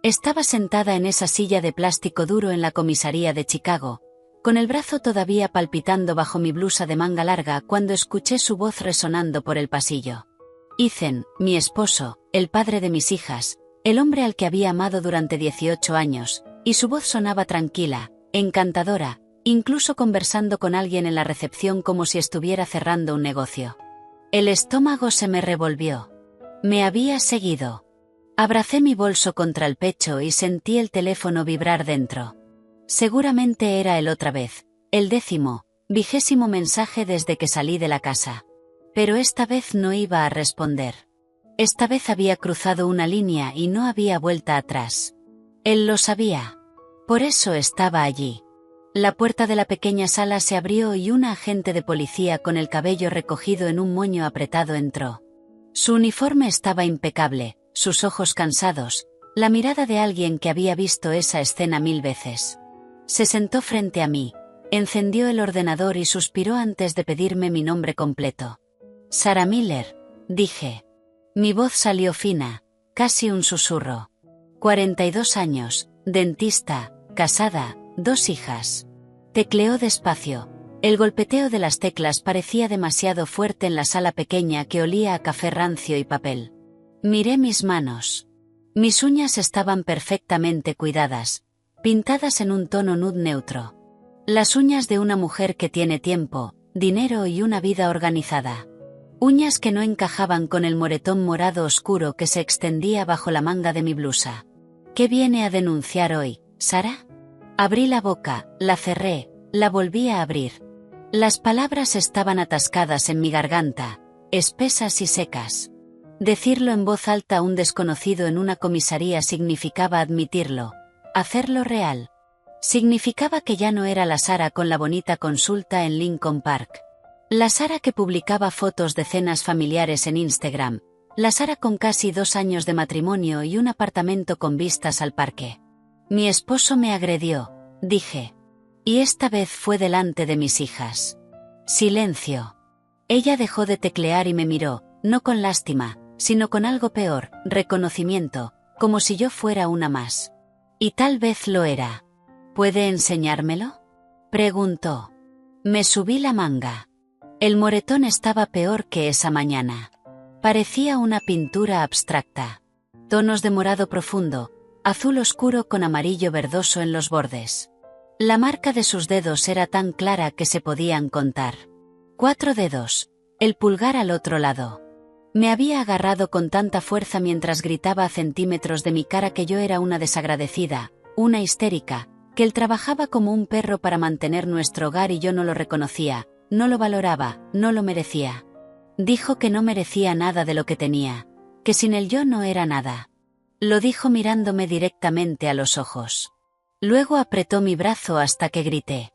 Estaba sentada en esa silla de plástico duro en la comisaría de Chicago, con el brazo todavía palpitando bajo mi blusa de manga larga cuando escuché su voz resonando por el pasillo. Ethan, mi esposo, el padre de mis hijas, el hombre al que había amado durante 18 años, y su voz sonaba tranquila, encantadora, incluso conversando con alguien en la recepción como si estuviera cerrando un negocio. El estómago se me revolvió. Me había seguido. Abracé mi bolso contra el pecho y sentí el teléfono vibrar dentro. Seguramente era el otra vez, el 20º mensaje desde que salí de la casa. Pero esta vez no iba a responder. Esta vez había cruzado una línea y no había vuelta atrás. Él lo sabía. Por eso estaba allí. La puerta de la pequeña sala se abrió y una agente de policía con el cabello recogido en un moño apretado entró. Su uniforme estaba impecable, sus ojos cansados, la mirada de alguien que había visto esa escena 1000 veces. Se sentó frente a mí, encendió el ordenador y suspiró antes de pedirme mi nombre completo. Sarah Miller, dije. Mi voz salió fina, casi un susurro. 42 años, dentista, casada, 2 hijas. Tecleó despacio. El golpeteo de las teclas parecía demasiado fuerte en la sala pequeña que olía a café rancio y papel. Miré mis manos. Mis uñas estaban perfectamente cuidadas, pintadas en un tono nude neutro. Las uñas de una mujer que tiene tiempo, dinero y una vida organizada. Uñas que no encajaban con el moretón morado oscuro que se extendía bajo la manga de mi blusa. ¿Qué viene a denunciar hoy, Sarah? Abrí la boca, la cerré, la volví a abrir. Las palabras estaban atascadas en mi garganta, espesas y secas. Decirlo en voz alta a un desconocido en una comisaría significaba admitirlo, hacerlo real. Significaba que ya no era la Sarah con la bonita consulta en Lincoln Park. La Sarah que publicaba fotos de cenas familiares en Instagram, la Sarah con casi 2 años de matrimonio y un apartamento con vistas al parque. Mi esposo me agredió, dije. Y esta vez fue delante de mis hijas. Silencio. Ella dejó de teclear y me miró, no con lástima, sino con algo peor, reconocimiento, como si yo fuera una más. Y tal vez lo era. ¿Puede enseñármelo? Preguntó. Me subí la manga. El moretón estaba peor que esa mañana. Parecía una pintura abstracta. Tonos de morado profundo, azul oscuro con amarillo verdoso en los bordes. La marca de sus dedos era tan clara que se podían contar. 4 dedos, el pulgar al otro lado. Me había agarrado con tanta fuerza mientras gritaba a centímetros de mi cara que yo era una desagradecida, una histérica, que él trabajaba como un perro para mantener nuestro hogar y yo no lo reconocía, no lo valoraba, no lo merecía. Dijo que no merecía nada de lo que tenía, que sin él yo no era nada. Lo dijo mirándome directamente a los ojos. Luego apretó mi brazo hasta que grité.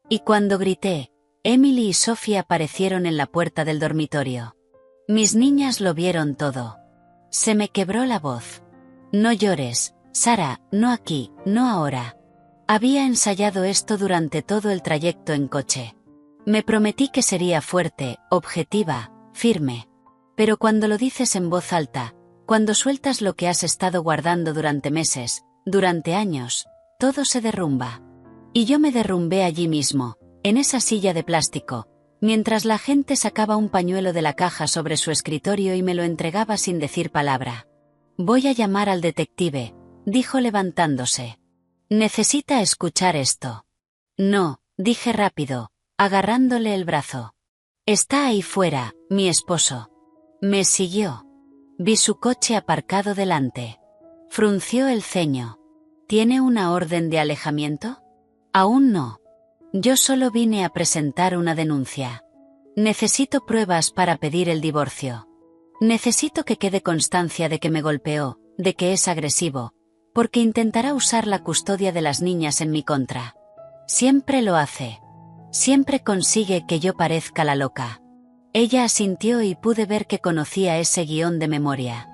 Y cuando grité, Emily y Sophie aparecieron en la puerta del dormitorio. Mis niñas lo vieron todo. Se me quebró la voz. No llores, Sarah, no aquí, no ahora. Había ensayado esto durante todo el trayecto en coche. Me prometí que sería fuerte, objetiva, firme. Pero cuando lo dices en voz alta, cuando sueltas lo que has estado guardando durante meses, durante años, todo se derrumba. Y yo me derrumbé allí mismo, en esa silla de plástico, mientras la gente sacaba un pañuelo de la caja sobre su escritorio y me lo entregaba sin decir palabra. Voy a llamar al detective, dijo levantándose. Necesita escuchar esto. No, dije rápido, agarrándole el brazo. Está ahí fuera, mi esposo. Me siguió. Vi su coche aparcado delante. Frunció el ceño. ¿Tiene una orden de alejamiento? Aún no. Yo solo vine a presentar una denuncia. Necesito pruebas para pedir el divorcio. Necesito que quede constancia de que me golpeó, de que es agresivo, porque intentará usar la custodia de las niñas en mi contra. Siempre lo hace. Siempre consigue que yo parezca la loca. Ella asintió y pude ver que conocía ese guión de memoria.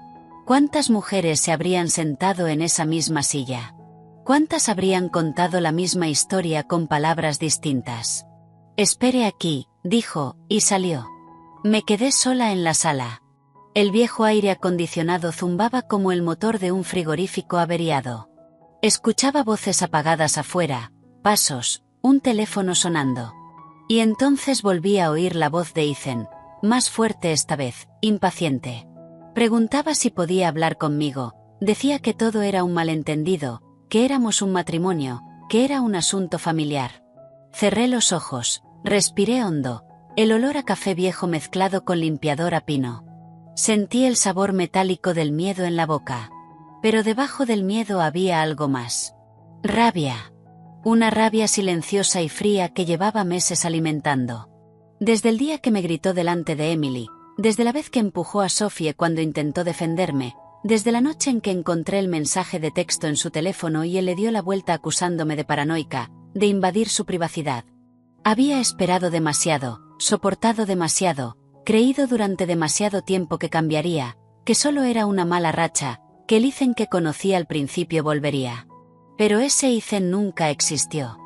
¿Cuántas mujeres se habrían sentado en esa misma silla? ¿Cuántas habrían contado la misma historia con palabras distintas? Espere aquí, dijo, y salió. Me quedé sola en la sala. El viejo aire acondicionado zumbaba como el motor de un frigorífico averiado. Escuchaba voces apagadas afuera, pasos, un teléfono sonando. Y entonces volví a oír la voz de Ethan, más fuerte esta vez, impaciente. Preguntaba si podía hablar conmigo, decía que todo era un malentendido, que éramos un matrimonio, que era un asunto familiar. Cerré los ojos, respiré hondo, el olor a café viejo mezclado con limpiador a pino. Sentí el sabor metálico del miedo en la boca. Pero debajo del miedo había algo más. Rabia. Una rabia silenciosa y fría que llevaba meses alimentando. Desde el día que me gritó delante de Emily, desde la vez que empujó a Sophie cuando intentó defenderme, desde la noche en que encontré el mensaje de texto en su teléfono y él le dio la vuelta acusándome de paranoica, de invadir su privacidad. Había esperado demasiado, soportado demasiado, creído durante demasiado tiempo que cambiaría, que solo era una mala racha, que el Ethan que conocí al principio volvería. Pero ese Ethan nunca existió.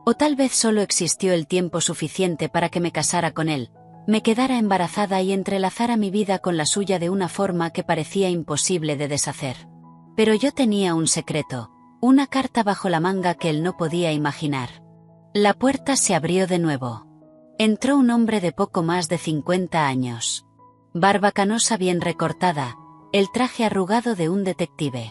O tal vez solo existió el tiempo suficiente para que me casara con él, me quedara embarazada y entrelazara mi vida con la suya de una forma que parecía imposible de deshacer. Pero yo tenía un secreto, una carta bajo la manga que él no podía imaginar. La puerta se abrió de nuevo. Entró un hombre de poco más de 50 años. Barba canosa bien recortada, el traje arrugado de un detective.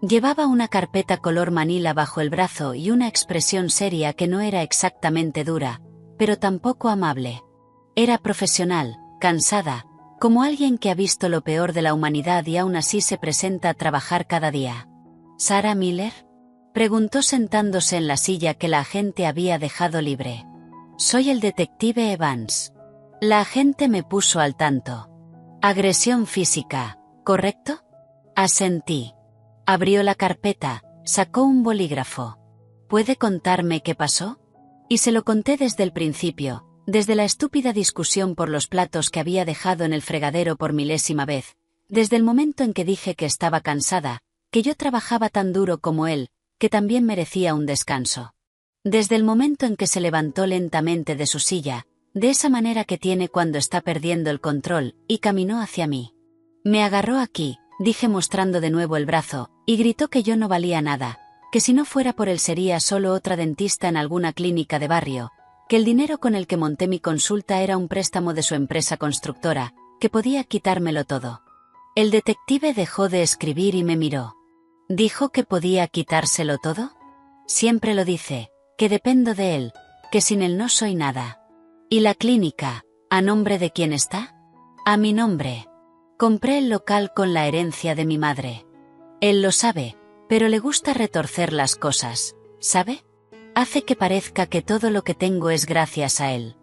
Llevaba una carpeta color manila bajo el brazo y una expresión seria que no era exactamente dura, pero tampoco amable. Era profesional, cansada, como alguien que ha visto lo peor de la humanidad y aún así se presenta a trabajar cada día. ¿Sarah Miller?, preguntó sentándose en la silla que la agente había dejado libre. Soy el detective Evans. La agente me puso al tanto. Agresión física, ¿correcto? Asentí. Abrió la carpeta, sacó un bolígrafo. ¿Puede contarme qué pasó? Y se lo conté desde el principio, desde la estúpida discusión por los platos que había dejado en el fregadero por milésima vez, desde el momento en que dije que estaba cansada, que yo trabajaba tan duro como él, que también merecía un descanso. Desde el momento en que se levantó lentamente de su silla, de esa manera que tiene cuando está perdiendo el control, y caminó hacia mí. Me agarró aquí, dije mostrando de nuevo el brazo, y gritó que yo no valía nada, que si no fuera por él sería solo otra dentista en alguna clínica de barrio, que el dinero con el que monté mi consulta era un préstamo de su empresa constructora, que podía quitármelo todo. El detective dejó de escribir y me miró. ¿Dijo que podía quitárselo todo? Siempre lo dice, que dependo de él, que sin él no soy nada. ¿Y la clínica, a nombre de quién está? A mi nombre. Compré el local con la herencia de mi madre. Él lo sabe, pero le gusta retorcer las cosas, ¿sabe? Hace que parezca que todo lo que tengo es gracias a él.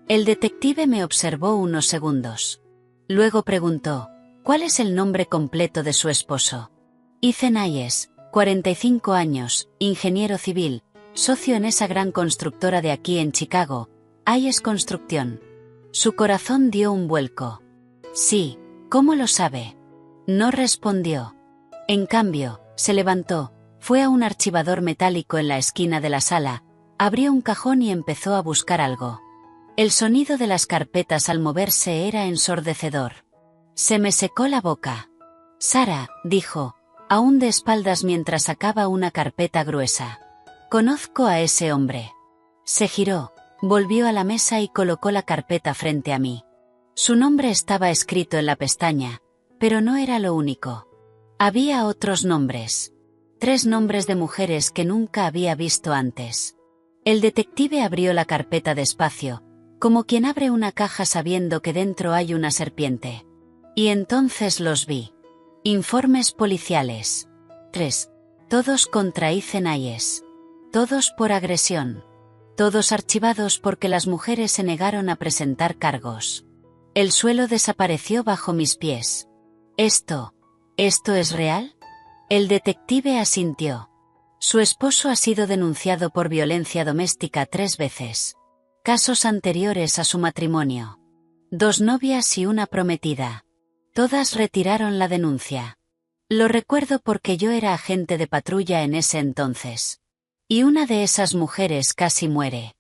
El detective me observó unos segundos. Luego preguntó, ¿cuál es el nombre completo de su esposo? Ethan Hayes, 45 años, ingeniero civil, socio en esa gran constructora de aquí en Chicago, Hayes Construcción. Su corazón dio un vuelco. Sí, ¿cómo lo sabe? No respondió. En cambio, se levantó, fue a un archivador metálico en la esquina de la sala, abrió un cajón y empezó a buscar algo. El sonido de las carpetas al moverse era ensordecedor. Se me secó la boca. Sarah, dijo, aún de espaldas mientras sacaba una carpeta gruesa. Conozco a ese hombre. Se giró, volvió a la mesa y colocó la carpeta frente a mí. Su nombre estaba escrito en la pestaña, pero no era lo único. Había otros nombres. 3 nombres de mujeres que nunca había visto antes. El detective abrió la carpeta despacio, como quien abre una caja sabiendo que dentro hay una serpiente. Y entonces los vi. Informes policiales. 3. Todos contra Ethan Hayes. Todos por agresión. Todos archivados porque las mujeres se negaron a presentar cargos. El suelo desapareció bajo mis pies. ¿Esto es real? El detective asintió. Su esposo ha sido denunciado por violencia doméstica 3 veces. Casos anteriores a su matrimonio. 2 novias y una prometida. Todas retiraron la denuncia. Lo recuerdo porque yo era agente de patrulla en ese entonces. Y una de esas mujeres casi muere.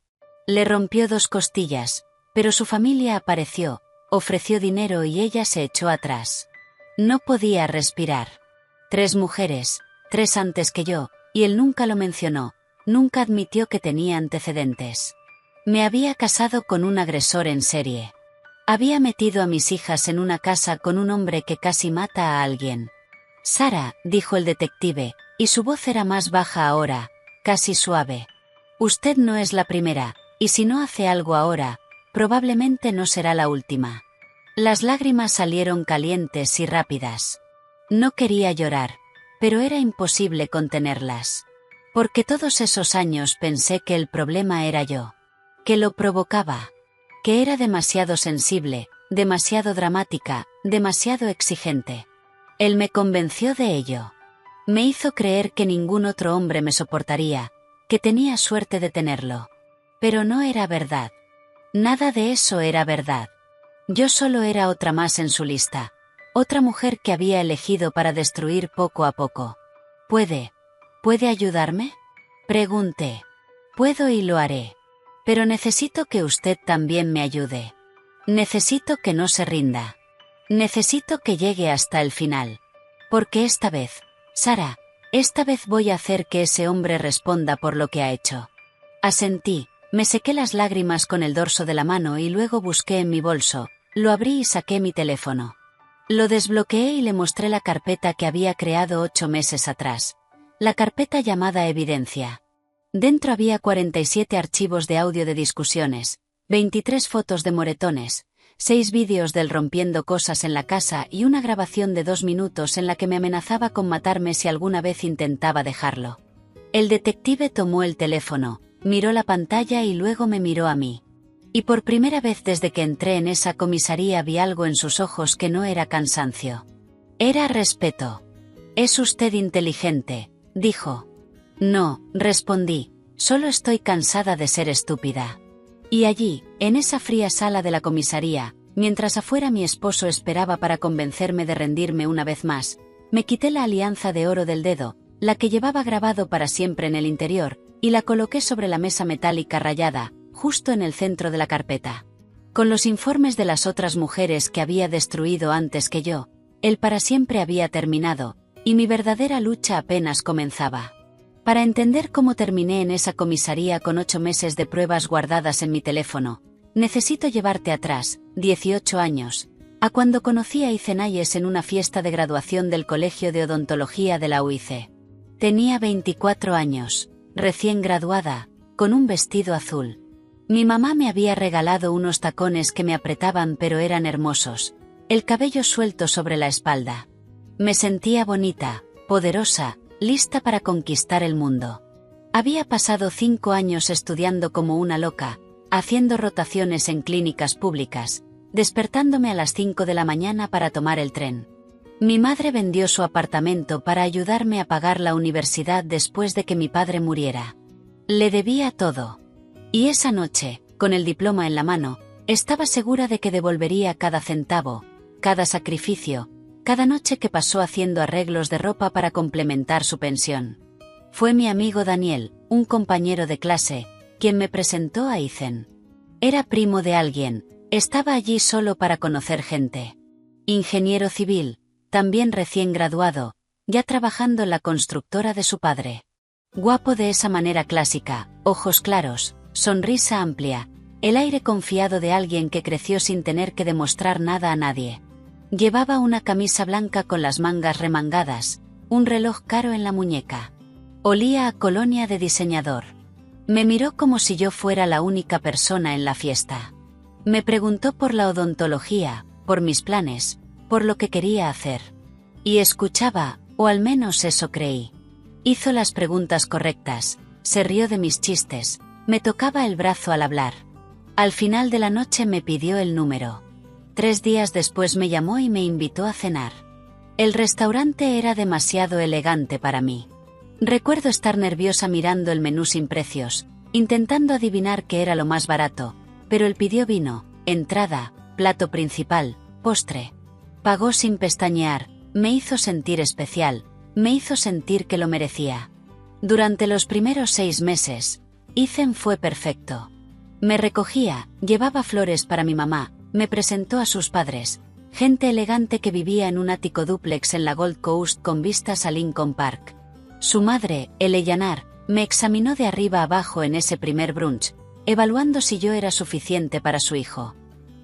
Le rompió 2 costillas, pero su familia apareció, ofreció dinero y ella se echó atrás. No podía respirar. 3 mujeres, 3 antes que yo, Y él nunca lo mencionó, nunca admitió que tenía antecedentes. Me había casado con un agresor en serie. Había metido a mis hijas en una casa con un hombre que casi mata a alguien. Sara, dijo el detective, y su voz era más baja ahora, casi suave. Usted no es la primera, y si no hace algo ahora, probablemente no será la última. Las lágrimas salieron calientes y rápidas. No quería llorar, pero era imposible contenerlas. Porque todos esos años pensé que el problema era yo. Que lo provocaba. Que era demasiado sensible, demasiado dramática, demasiado exigente. Él me convenció de ello. Me hizo creer que ningún otro hombre me soportaría, que tenía suerte de tenerlo. Pero no era verdad. Nada de eso era verdad. Yo solo era otra más en su lista. Otra mujer que había elegido para destruir poco a poco. ¿Puede ayudarme? Pregunté. Puedo y lo haré. Pero necesito que usted también me ayude. Necesito que no se rinda. Necesito que llegue hasta el final. Porque esta vez, Sara, esta vez voy a hacer que ese hombre responda por lo que ha hecho. Asentí, me sequé las lágrimas con el dorso de la mano y luego busqué en mi bolso, lo abrí y saqué mi teléfono. Lo desbloqueé y le mostré la carpeta que había creado 8 meses atrás. La carpeta llamada Evidencia. Dentro había 47 archivos de audio de discusiones, 23 fotos de moretones, 6 vídeos del rompiendo cosas en la casa y una grabación de 2 minutos en la que me amenazaba con matarme si alguna vez intentaba dejarlo. El detective tomó el teléfono, miró la pantalla y luego me miró a mí. Y por primera vez desde que entré en esa comisaría vi algo en sus ojos que no era cansancio. Era respeto. «Es usted inteligente», dijo. «No», respondí, «solo estoy cansada de ser estúpida». Y allí, en esa fría sala de la comisaría, mientras afuera mi esposo esperaba para convencerme de rendirme una vez más, me quité la alianza de oro del dedo, la que llevaba grabado para siempre en el interior, y la coloqué sobre la mesa metálica rayada, justo en el centro de la carpeta. Con los informes de las otras mujeres que había destruido antes que yo, el para siempre había terminado, y mi verdadera lucha apenas comenzaba. Para entender cómo terminé en esa comisaría con 8 meses de pruebas guardadas en mi teléfono, necesito llevarte atrás, 18 años, a cuando conocí a Ethan Hayes en una fiesta de graduación del Colegio de Odontología de la UIC. Tenía 24 años, recién graduada, con un vestido azul. Mi mamá me había regalado unos tacones que me apretaban pero eran hermosos, el cabello suelto sobre la espalda. Me sentía bonita, poderosa, lista para conquistar el mundo. Había pasado 5 años estudiando como una loca, haciendo rotaciones en clínicas públicas, despertándome a las 5 de la mañana para tomar el tren. Mi madre vendió su apartamento para ayudarme a pagar la universidad después de que mi padre muriera. Le debía todo. Y esa noche, con el diploma en la mano, estaba segura de que devolvería cada centavo, cada sacrificio, cada noche que pasó haciendo arreglos de ropa para complementar su pensión. Fue mi amigo Daniel, un compañero de clase, quien me presentó a Ethan. Era primo de alguien, estaba allí solo para conocer gente. Ingeniero civil, también recién graduado, ya trabajando en la constructora de su padre. Guapo de esa manera clásica, ojos claros, sonrisa amplia, el aire confiado de alguien que creció sin tener que demostrar nada a nadie. Llevaba una camisa blanca con las mangas remangadas, un reloj caro en la muñeca. Olía a colonia de diseñador. Me miró como si yo fuera la única persona en la fiesta. Me preguntó por la odontología, por mis planes, por lo que quería hacer. Y escuchaba, o al menos eso creí. Hizo las preguntas correctas, se rió de mis chistes, me tocaba el brazo al hablar. Al final de la noche me pidió el número. 3 días después me llamó y me invitó a cenar. El restaurante era demasiado elegante para mí. Recuerdo estar nerviosa mirando el menú sin precios, intentando adivinar qué era lo más barato, pero él pidió vino, entrada, plato principal, postre. Pagó sin pestañear, me hizo sentir especial, me hizo sentir que lo merecía. Durante los primeros 6 meses, Ethan fue perfecto. Me recogía, llevaba flores para mi mamá, me presentó a sus padres, gente elegante que vivía en un ático dúplex en la Gold Coast con vistas a Lincoln Park. Su madre, Eleanor, me examinó de arriba abajo en ese primer brunch, evaluando si yo era suficiente para su hijo.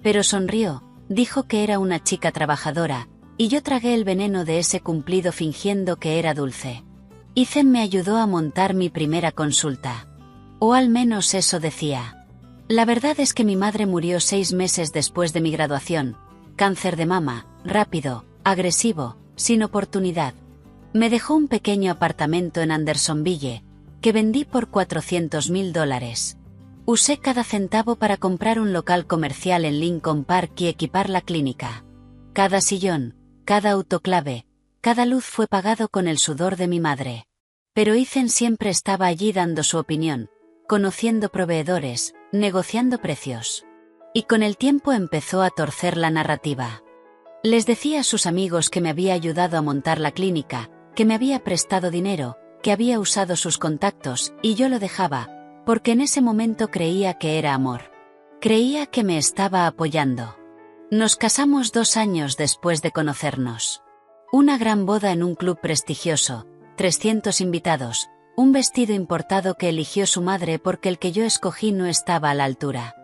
Pero sonrió, dijo que era una chica trabajadora, y yo tragué el veneno de ese cumplido fingiendo que era dulce. Ethan me ayudó a montar mi primera consulta. O al menos eso decía. La verdad es que mi madre murió 6 meses después de mi graduación. Cáncer de mama, rápido, agresivo, sin oportunidad. Me dejó un pequeño apartamento en Andersonville, que vendí por $400,000. Usé cada centavo para comprar un local comercial en Lincoln Park y equipar la clínica. Cada sillón, cada autoclave, cada luz fue pagado con el sudor de mi madre. Pero Ethan siempre estaba allí dando su opinión, conociendo proveedores, negociando precios. Y con el tiempo empezó a torcer la narrativa. Les decía a sus amigos que me había ayudado a montar la clínica, que me había prestado dinero, que había usado sus contactos, y yo lo dejaba, porque en ese momento creía que era amor. Creía que me estaba apoyando. Nos casamos 2 años después de conocernos. Una gran boda en un club prestigioso, 300 invitados, un vestido importado que eligió su madre porque el que yo escogí no estaba a la altura.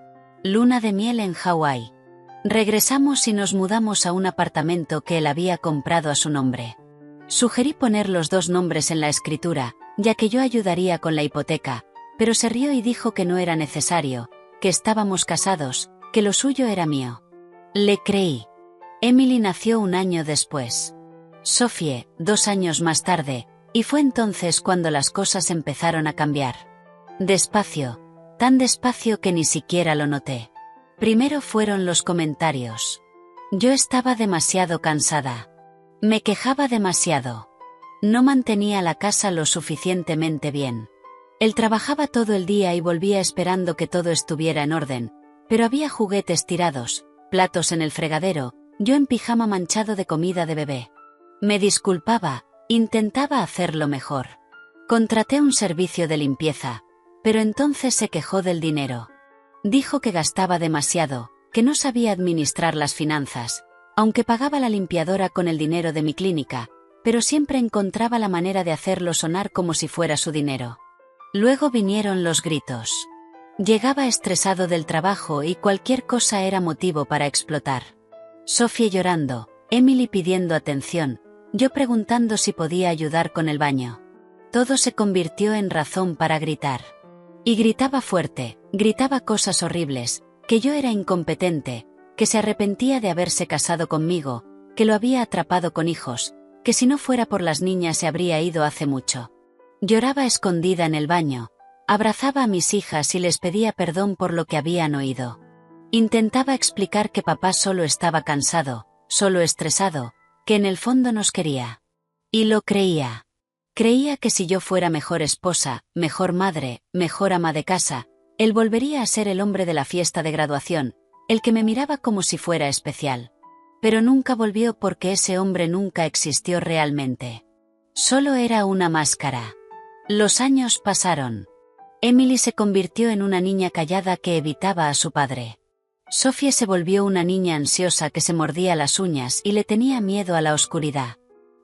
Luna de miel en Hawái. Regresamos y nos mudamos a un apartamento que él había comprado a su nombre. Sugerí poner los 2 nombres en la escritura, ya que yo ayudaría con la hipoteca, pero se rió y dijo que no era necesario, que estábamos casados, que lo suyo era mío. Le creí. Emily nació 1 año después. Sophie, 2 años más tarde, y fue entonces cuando las cosas empezaron a cambiar. Despacio, tan despacio que ni siquiera lo noté. Primero fueron los comentarios. Yo estaba demasiado cansada. Me quejaba demasiado. No mantenía la casa lo suficientemente bien. Él trabajaba todo el día y volvía esperando que todo estuviera en orden, pero había juguetes tirados, platos en el fregadero, yo en pijama manchado de comida de bebé. Me disculpaba, intentaba hacerlo mejor. Contraté un servicio de limpieza, pero entonces se quejó del dinero. Dijo que gastaba demasiado, que no sabía administrar las finanzas, aunque pagaba la limpiadora con el dinero de mi clínica, pero siempre encontraba la manera de hacerlo sonar como si fuera su dinero. Luego vinieron los gritos. Llegaba estresado del trabajo y cualquier cosa era motivo para explotar. Sophie llorando, Emily pidiendo atención, yo preguntando si podía ayudar con el baño. Todo se convirtió en razón para gritar. Y gritaba fuerte, gritaba cosas horribles, que yo era incompetente, que se arrepentía de haberse casado conmigo, que lo había atrapado con hijos, que si no fuera por las niñas se habría ido hace mucho. Lloraba escondida en el baño, abrazaba a mis hijas y les pedía perdón por lo que habían oído. Intentaba explicar que papá solo estaba cansado, solo estresado, que en el fondo nos quería. Y lo creía. Creía que si yo fuera mejor esposa, mejor madre, mejor ama de casa, él volvería a ser el hombre de la fiesta de graduación, el que me miraba como si fuera especial. Pero nunca volvió porque ese hombre nunca existió realmente. Solo era una máscara. Los años pasaron. Emily se convirtió en una niña callada que evitaba a su padre. Sophie se volvió una niña ansiosa que se mordía las uñas y le tenía miedo a la oscuridad.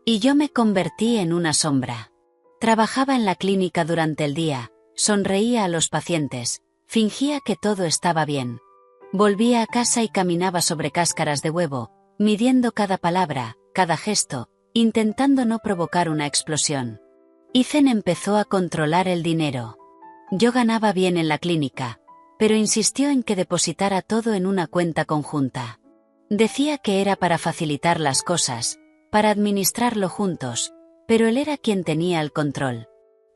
Y yo me convertí en una sombra. Trabajaba en la clínica durante el día, sonreía a los pacientes, fingía que todo estaba bien. Volvía a casa y caminaba sobre cáscaras de huevo, midiendo cada palabra, cada gesto, intentando no provocar una explosión. Ethan empezó a controlar el dinero. Yo ganaba bien en la clínica, pero insistió en que depositara todo en una cuenta conjunta. Decía que era para facilitar las cosas, para administrarlo juntos, pero él era quien tenía el control.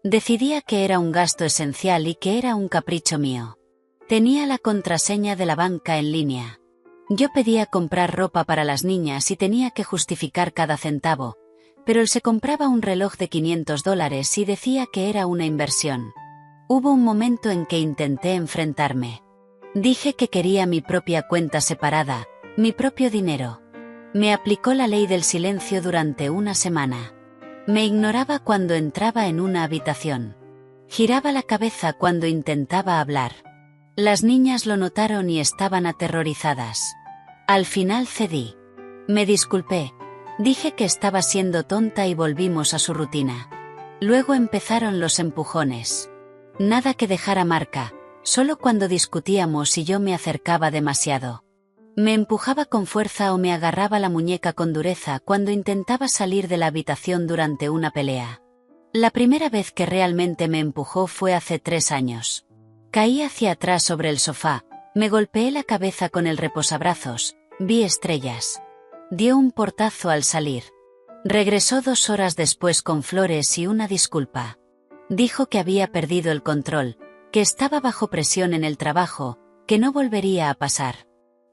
Decidía que era un gasto esencial y que era un capricho mío. Tenía la contraseña de la banca en línea. Yo pedía comprar ropa para las niñas y tenía que justificar cada centavo, pero él se compraba un reloj de $500 y decía que era una inversión. Hubo un momento en que intenté enfrentarme. Dije que quería mi propia cuenta separada, mi propio dinero. Me aplicó la ley del silencio durante una semana. Me ignoraba cuando entraba en una habitación. Giraba la cabeza cuando intentaba hablar. Las niñas lo notaron y estaban aterrorizadas. Al final cedí. Me disculpé. Dije que estaba siendo tonta y volvimos a su rutina. Luego empezaron los empujones. Nada que dejara marca, solo cuando discutíamos y yo me acercaba demasiado. Me empujaba con fuerza o me agarraba la muñeca con dureza cuando intentaba salir de la habitación durante una pelea. La primera vez que realmente me empujó fue hace 3 años. Caí hacia atrás sobre el sofá, me golpeé la cabeza con el reposabrazos, vi estrellas. Dio un portazo al salir. Regresó 2 horas después con flores y una disculpa. Dijo que había perdido el control, que estaba bajo presión en el trabajo, que no volvería a pasar.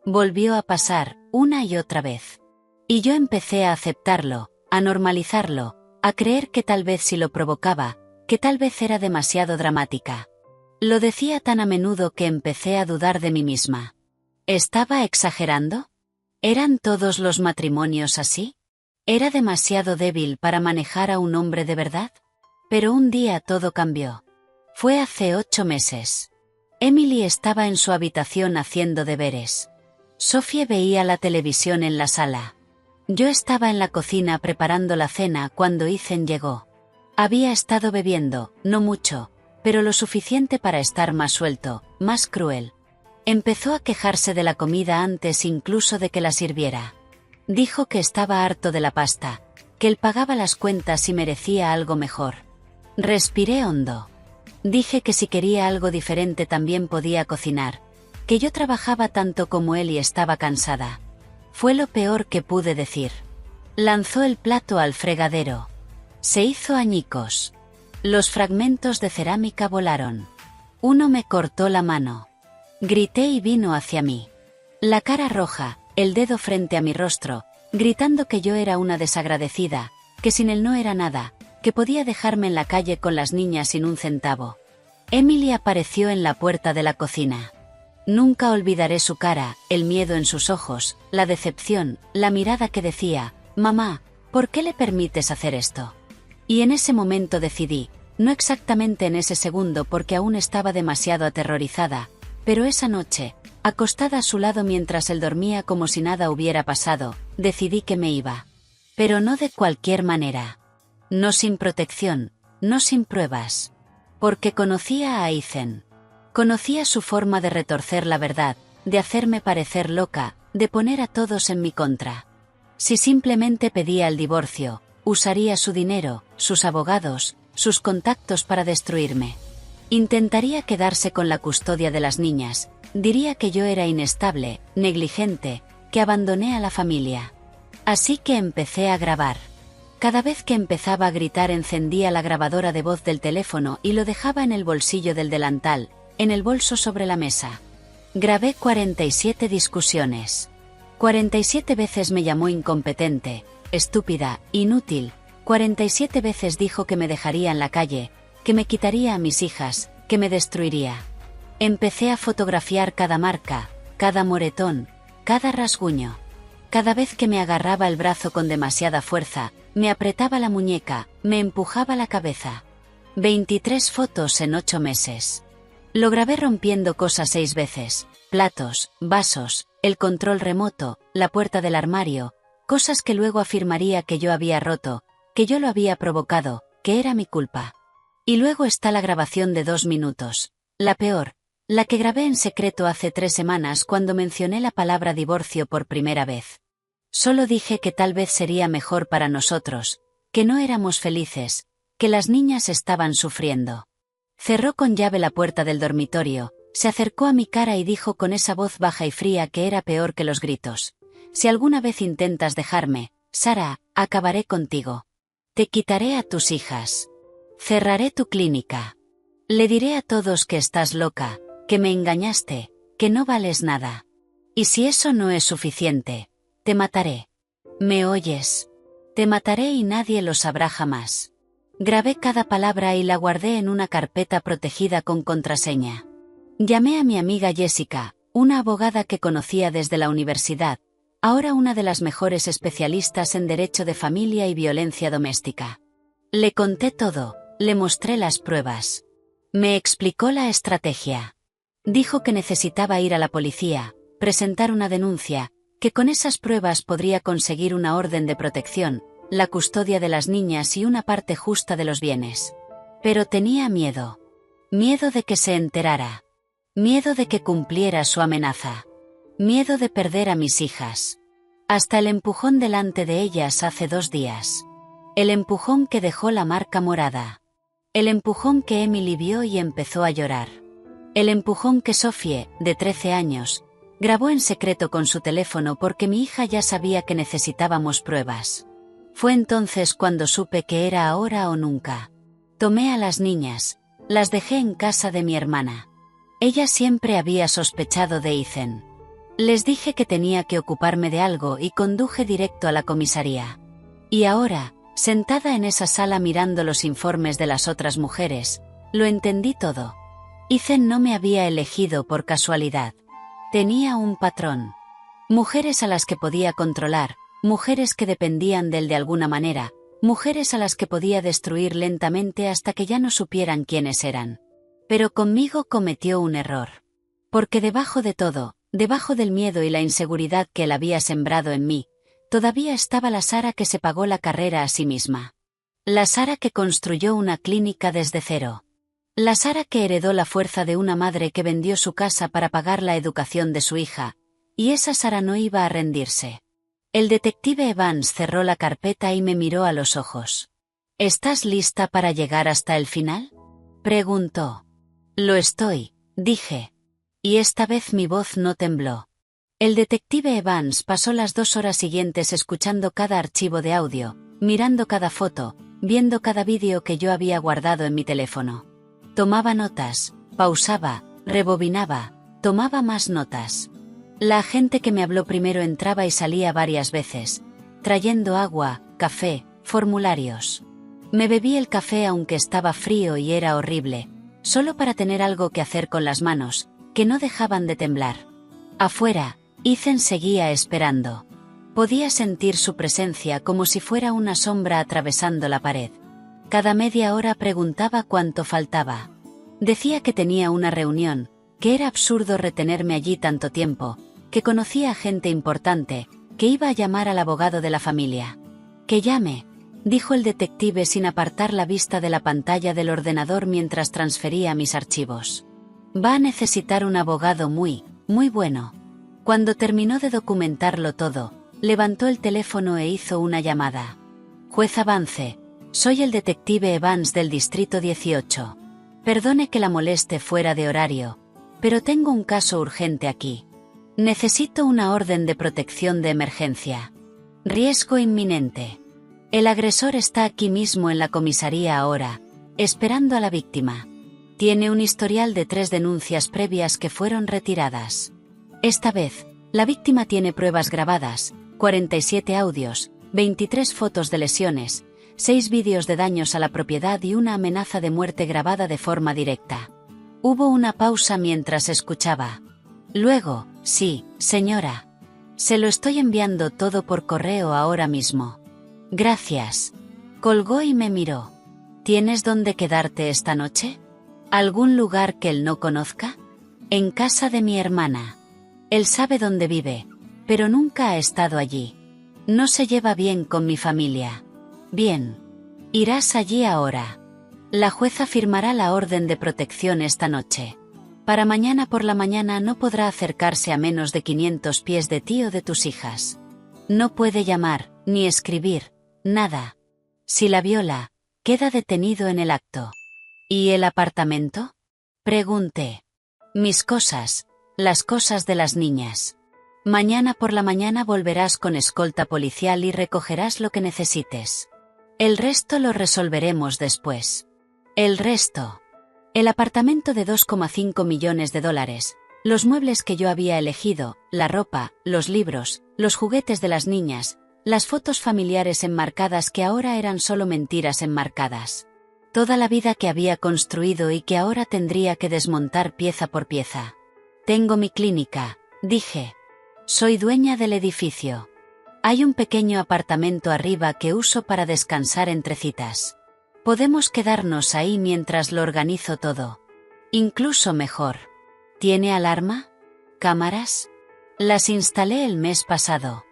Volvió a pasar, una y otra vez. Y yo empecé a aceptarlo, a normalizarlo, a creer que tal vez si lo provocaba, que tal vez era demasiado dramática. Lo decía tan a menudo que empecé a dudar de mí misma. ¿Estaba exagerando? ¿Eran todos los matrimonios así? ¿Era demasiado débil para manejar a un hombre de verdad? Pero un día todo cambió. Fue hace 8 meses. Emily estaba en su habitación haciendo deberes. Sophie veía la televisión en la sala. Yo estaba en la cocina preparando la cena cuando Ethan llegó. Había estado bebiendo, no mucho, pero lo suficiente para estar más suelto, más cruel. Empezó a quejarse de la comida antes incluso de que la sirviera. Dijo que estaba harto de la pasta, que él pagaba las cuentas y merecía algo mejor. Respiré hondo. Dije que si quería algo diferente también podía cocinar, que yo trabajaba tanto como él y estaba cansada. Fue lo peor que pude decir. Lanzó el plato al fregadero. Se hizo añicos. Los fragmentos de cerámica volaron. Uno me cortó la mano. Grité y vino hacia mí. La cara roja, el dedo frente a mi rostro, gritando que yo era una desagradecida, que sin él no era nada, que podía dejarme en la calle con las niñas sin un centavo. Emily apareció en la puerta de la cocina. Nunca olvidaré su cara, el miedo en sus ojos, la decepción, la mirada que decía, «Mamá, ¿por qué le permites hacer esto?». Y en ese momento decidí, no exactamente en ese segundo porque aún estaba demasiado aterrorizada, pero esa noche, acostada a su lado mientras él dormía como si nada hubiera pasado, decidí que me iba. Pero no de cualquier manera. No sin protección, no sin pruebas. Porque conocía a Ethan. Conocía su forma de retorcer la verdad, de hacerme parecer loca, de poner a todos en mi contra. Si simplemente pedía el divorcio, usaría su dinero, sus abogados, sus contactos para destruirme. Intentaría quedarse con la custodia de las niñas, diría que yo era inestable, negligente, que abandoné a la familia. Así que empecé a grabar. Cada vez que empezaba a gritar encendía la grabadora de voz del teléfono y lo dejaba en el bolsillo del delantal, en el bolso sobre la mesa. Grabé 47 discusiones. 47 veces me llamó incompetente, estúpida, inútil. 47 veces dijo que me dejaría en la calle, que me quitaría a mis hijas, que me destruiría. Empecé a fotografiar cada marca, cada moretón, cada rasguño. Cada vez que me agarraba el brazo con demasiada fuerza, me apretaba la muñeca, me empujaba la cabeza. 23 fotos en 8 meses. Lo grabé rompiendo cosas 6 veces, platos, vasos, el control remoto, la puerta del armario, cosas que luego afirmaría que yo había roto, que yo lo había provocado, que era mi culpa. Y luego está la grabación de 2 minutos, la peor, la que grabé en secreto hace 3 semanas cuando mencioné la palabra divorcio por primera vez. Solo dije que tal vez sería mejor para nosotros, que no éramos felices, que las niñas estaban sufriendo. Cerró con llave la puerta del dormitorio, se acercó a mi cara y dijo con esa voz baja y fría que era peor que los gritos: «Si alguna vez intentas dejarme, Sarah, acabaré contigo. Te quitaré a tus hijas. Cerraré tu clínica. Le diré a todos que estás loca, que me engañaste, que no vales nada. Y si eso no es suficiente, te mataré. ¿Me oyes? Te mataré y nadie lo sabrá jamás». Grabé cada palabra y la guardé en una carpeta protegida con contraseña. Llamé a mi amiga Jessica, una abogada que conocía desde la universidad, ahora una de las mejores especialistas en derecho de familia y violencia doméstica. Le conté todo, le mostré las pruebas. Me explicó la estrategia. Dijo que necesitaba ir a la policía, presentar una denuncia, que con esas pruebas podría conseguir una orden de protección, la custodia de las niñas y una parte justa de los bienes. Pero tenía miedo. Miedo de que se enterara. Miedo de que cumpliera su amenaza. Miedo de perder a mis hijas. Hasta el empujón delante de ellas hace 2 días. El empujón que dejó la marca morada. El empujón que Emily vio y empezó a llorar. El empujón que Sophie, de 13 años, grabó en secreto con su teléfono porque mi hija ya sabía que necesitábamos pruebas. Fue entonces cuando supe que era ahora o nunca. Tomé a las niñas, las dejé en casa de mi hermana. Ella siempre había sospechado de Ethan. Les dije que tenía que ocuparme de algo y conduje directo a la comisaría. Y ahora, sentada en esa sala mirando los informes de las otras mujeres, lo entendí todo. Ethan no me había elegido por casualidad. Tenía un patrón. Mujeres a las que podía controlar, mujeres que dependían de él de alguna manera, mujeres a las que podía destruir lentamente hasta que ya no supieran quiénes eran. Pero conmigo cometió un error. Porque debajo de todo, debajo del miedo y la inseguridad que él había sembrado en mí, todavía estaba la Sara que se pagó la carrera a sí misma. La Sara que construyó una clínica desde cero. La Sara que heredó la fuerza de una madre que vendió su casa para pagar la educación de su hija, y esa Sara no iba a rendirse. El detective Evans cerró la carpeta y me miró a los ojos. ¿Estás lista para llegar hasta el final?, preguntó. Lo estoy, dije. Y esta vez mi voz no tembló. El detective Evans pasó las 2 horas siguientes escuchando cada archivo de audio, mirando cada foto, viendo cada vídeo que yo había guardado en mi teléfono. Tomaba notas, pausaba, rebobinaba, tomaba más notas. La agente que me habló primero entraba y salía varias veces, trayendo agua, café, formularios. Me bebí el café aunque estaba frío y era horrible, solo para tener algo que hacer con las manos, que no dejaban de temblar. Afuera, Ethan seguía esperando. Podía sentir su presencia como si fuera una sombra atravesando la pared. Cada media hora preguntaba cuánto faltaba. Decía que tenía una reunión, que era absurdo retenerme allí tanto tiempo, que conocía a gente importante, que iba a llamar al abogado de la familia. «Que llame», dijo el detective sin apartar la vista de la pantalla del ordenador mientras transfería mis archivos. «Va a necesitar un abogado muy, muy bueno». Cuando terminó de documentarlo todo, levantó el teléfono e hizo una llamada. «Juez Avance, soy el detective Evans del Distrito 18. Perdone que la moleste fuera de horario, pero tengo un caso urgente aquí. Necesito una orden de protección de emergencia. Riesgo inminente. El agresor está aquí mismo en la comisaría ahora, esperando a la víctima. Tiene un historial de 3 denuncias previas que fueron retiradas. Esta vez, la víctima tiene pruebas grabadas, 47 audios, 23 fotos de lesiones, 6 vídeos de daños a la propiedad y una amenaza de muerte grabada de forma directa». Hubo una pausa mientras escuchaba. Luego, «Sí, señora. Se lo estoy enviando todo por correo ahora mismo». «Gracias». Colgó y me miró. «¿Tienes dónde quedarte esta noche? ¿Algún lugar que él no conozca?» «En casa de mi hermana. Él sabe dónde vive, pero nunca ha estado allí. No se lleva bien con mi familia». «Bien. Irás allí ahora. La jueza firmará la orden de protección esta noche. Para mañana por la mañana no podrá acercarse a menos de 500 pies de ti o de tus hijas. No puede llamar, ni escribir, nada. Si la viola, queda detenido en el acto». «¿Y el apartamento?», pregunté. «Mis cosas, las cosas de las niñas. Mañana por la mañana volverás con escolta policial y recogerás lo que necesites. El resto lo resolveremos después». «El resto». El apartamento de $2,5 millones, los muebles que yo había elegido, la ropa, los libros, los juguetes de las niñas, las fotos familiares enmarcadas que ahora eran solo mentiras enmarcadas. Toda la vida que había construido y que ahora tendría que desmontar pieza por pieza. «Tengo mi clínica», dije. «Soy dueña del edificio. Hay un pequeño apartamento arriba que uso para descansar entre citas. Podemos quedarnos ahí mientras lo organizo todo. Incluso mejor. ¿Tiene alarma? ¿Cámaras? Las instalé el mes pasado».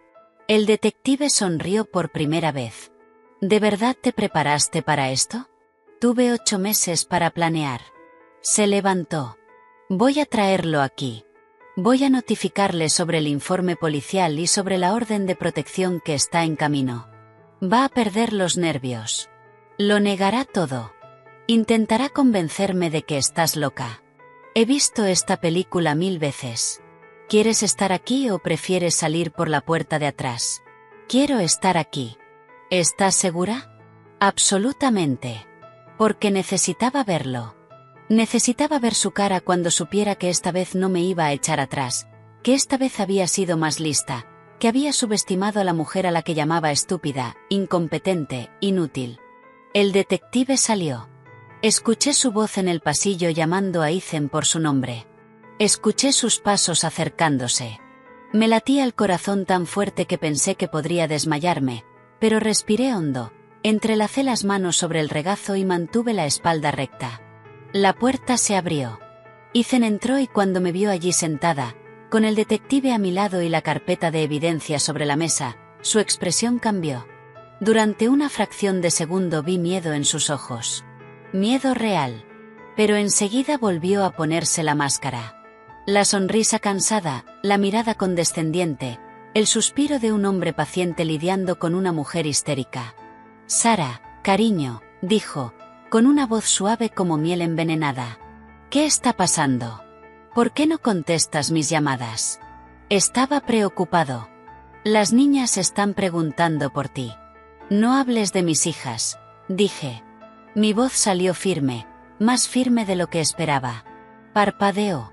El detective sonrió por primera vez. ¿De verdad te preparaste para esto? Tuve 8 meses para planear. Se levantó. Voy a traerlo aquí. Voy a notificarle sobre el informe policial y sobre la orden de protección que está en camino. Va a perder los nervios. Lo negará todo. Intentará convencerme de que estás loca. He visto esta película 1000 veces. ¿Quieres estar aquí o prefieres salir por la puerta de atrás? Quiero estar aquí. ¿Estás segura? Absolutamente. Porque necesitaba verlo. Necesitaba ver su cara cuando supiera que esta vez no me iba a echar atrás, que esta vez había sido más lista, que había subestimado a la mujer a la que llamaba estúpida, incompetente, inútil. El detective salió. Escuché su voz en el pasillo llamando a Ethan por su nombre. Escuché sus pasos acercándose. Me latía el corazón tan fuerte que pensé que podría desmayarme, pero respiré hondo, entrelacé las manos sobre el regazo y mantuve la espalda recta. La puerta se abrió. Ethan entró y cuando me vio allí sentada, con el detective a mi lado y la carpeta de evidencia sobre la mesa, su expresión cambió. Durante una fracción de segundo vi miedo en sus ojos. Miedo real. Pero enseguida volvió a ponerse la máscara. La sonrisa cansada, la mirada condescendiente, el suspiro de un hombre paciente lidiando con una mujer histérica. Sara, cariño, dijo, con una voz suave como miel envenenada. ¿Qué está pasando? ¿Por qué no contestas mis llamadas? Estaba preocupado. Las niñas están preguntando por ti. No hables de mis hijas, dije. Mi voz salió firme, más firme de lo que esperaba. Parpadeó.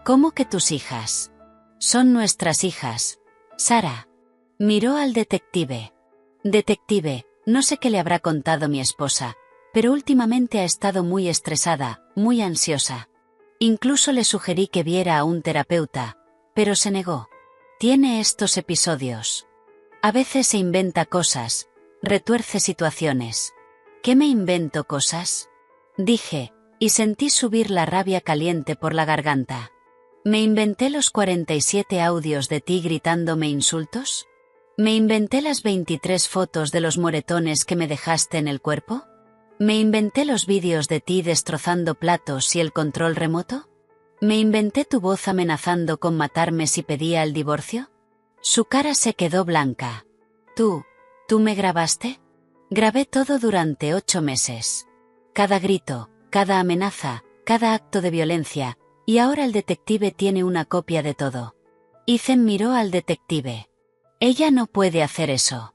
¿Cómo que tus hijas? Son nuestras hijas. Sara. Miró al detective. Detective, no sé qué le habrá contado mi esposa, pero últimamente ha estado muy estresada, muy ansiosa. Incluso le sugerí que viera a un terapeuta, pero se negó. Tiene estos episodios. A veces se inventa cosas, retuerce situaciones. ¿Qué me invento cosas? Dije, y sentí subir la rabia caliente por la garganta. ¿Me inventé los 47 audios de ti gritándome insultos? ¿Me inventé las 23 fotos de los moretones que me dejaste en el cuerpo? ¿Me inventé los vídeos de ti destrozando platos y el control remoto? ¿Me inventé tu voz amenazando con matarme si pedía el divorcio? Su cara se quedó blanca. ¿Tú me grabaste? Grabé todo durante 8 meses. Cada grito, cada amenaza, cada acto de violencia, y ahora el detective tiene una copia de todo. Ethan miró al detective. Ella no puede hacer eso.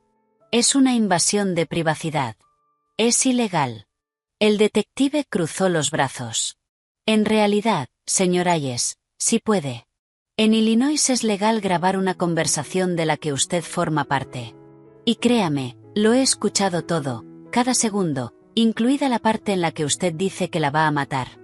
Es una invasión de privacidad. Es ilegal. El detective cruzó los brazos. En realidad, señor Hayes, sí puede. En Illinois es legal grabar una conversación de la que usted forma parte. Y créame, lo he escuchado todo, cada segundo, incluida la parte en la que usted dice que la va a matar.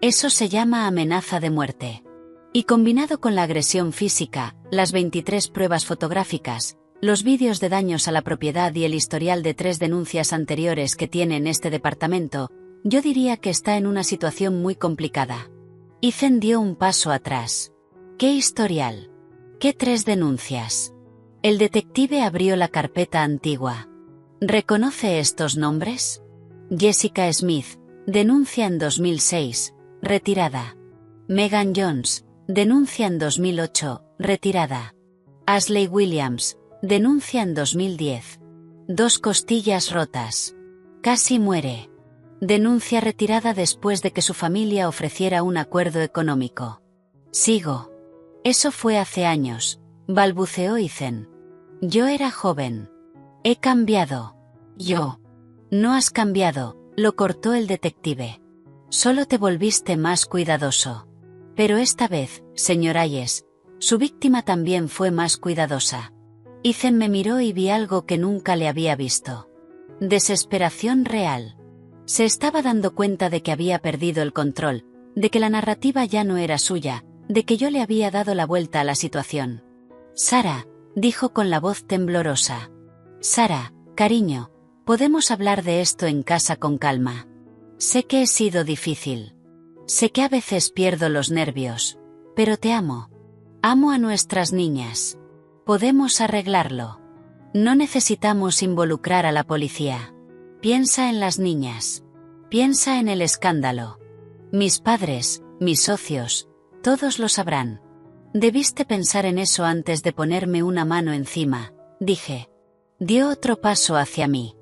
Eso se llama amenaza de muerte. Y combinado con la agresión física, las 23 pruebas fotográficas, los vídeos de daños a la propiedad y el historial de 3 denuncias anteriores que tiene en este departamento, yo diría que está en una situación muy complicada. Ethan dio un paso atrás. ¿Qué historial? ¿Qué 3 denuncias? El detective abrió la carpeta antigua. ¿Reconoce estos nombres? Jessica Smith, denuncia en 2006, retirada. Megan Jones, denuncia en 2008, retirada. Ashley Williams, denuncia en 2010. 2 costillas rotas. Casi muere. Denuncia retirada después de que su familia ofreciera un acuerdo económico. Sigo. Eso fue hace años, balbuceó Ethan. Yo era joven. He cambiado. Yo. No has cambiado, lo cortó el detective. Solo te volviste más cuidadoso. Pero esta vez, señor Hayes, su víctima también fue más cuidadosa. Ethan me miró y vi algo que nunca le había visto. Desesperación real. Se estaba dando cuenta de que había perdido el control, de que la narrativa ya no era suya, de que yo le había dado la vuelta a la situación. Sara, dijo con la voz temblorosa. Sara, cariño, podemos hablar de esto en casa con calma. Sé que he sido difícil. Sé que a veces pierdo los nervios, pero te amo. Amo a nuestras niñas. Podemos arreglarlo. No necesitamos involucrar a la policía. Piensa en las niñas. Piensa en el escándalo. Mis padres, mis socios, todos lo sabrán. Debiste pensar en eso antes de ponerme una mano encima, dije. Dio otro paso hacia mí.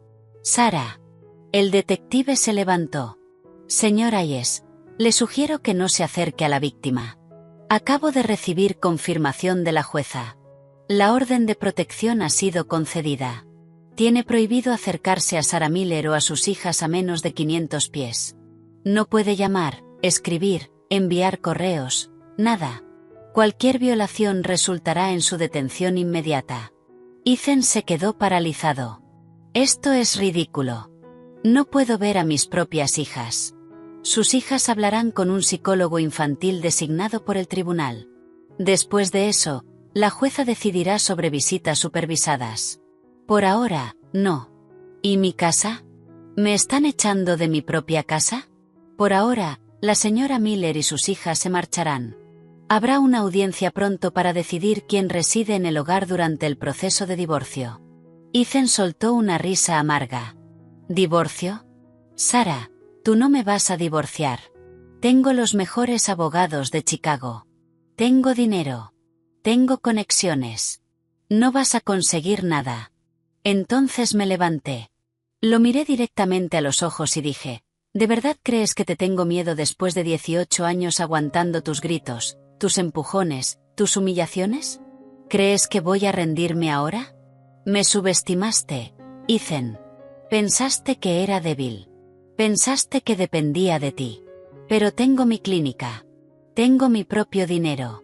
Sara. El detective se levantó. Señor Hayes, le sugiero que no se acerque a la víctima. Acabo de recibir confirmación de la jueza. La orden de protección ha sido concedida. Tiene prohibido acercarse a Sarah Miller o a sus hijas a menos de 500 pies. No puede llamar, escribir, enviar correos, nada. Cualquier violación resultará en su detención inmediata. Ethan se quedó paralizado. Esto es ridículo. No puedo ver a mis propias hijas. Sus hijas hablarán con un psicólogo infantil designado por el tribunal. Después de eso, la jueza decidirá sobre visitas supervisadas. Por ahora, no. ¿Y mi casa? ¿Me están echando de mi propia casa? Por ahora, la señora Miller y sus hijas se marcharán. Habrá una audiencia pronto para decidir quién reside en el hogar durante el proceso de divorcio. Ethan soltó una risa amarga. ¿Divorcio? Sara, tú no me vas a divorciar. Tengo los mejores abogados de Chicago. Tengo dinero. Tengo conexiones. No vas a conseguir nada. Entonces me levanté. Lo miré directamente a los ojos y dije, ¿de verdad crees que te tengo miedo después de 18 años aguantando tus gritos, tus empujones, tus humillaciones? ¿Crees que voy a rendirme ahora? Me subestimaste, Ethan. Pensaste que era débil. Pensaste que dependía de ti. Pero tengo mi clínica. Tengo mi propio dinero.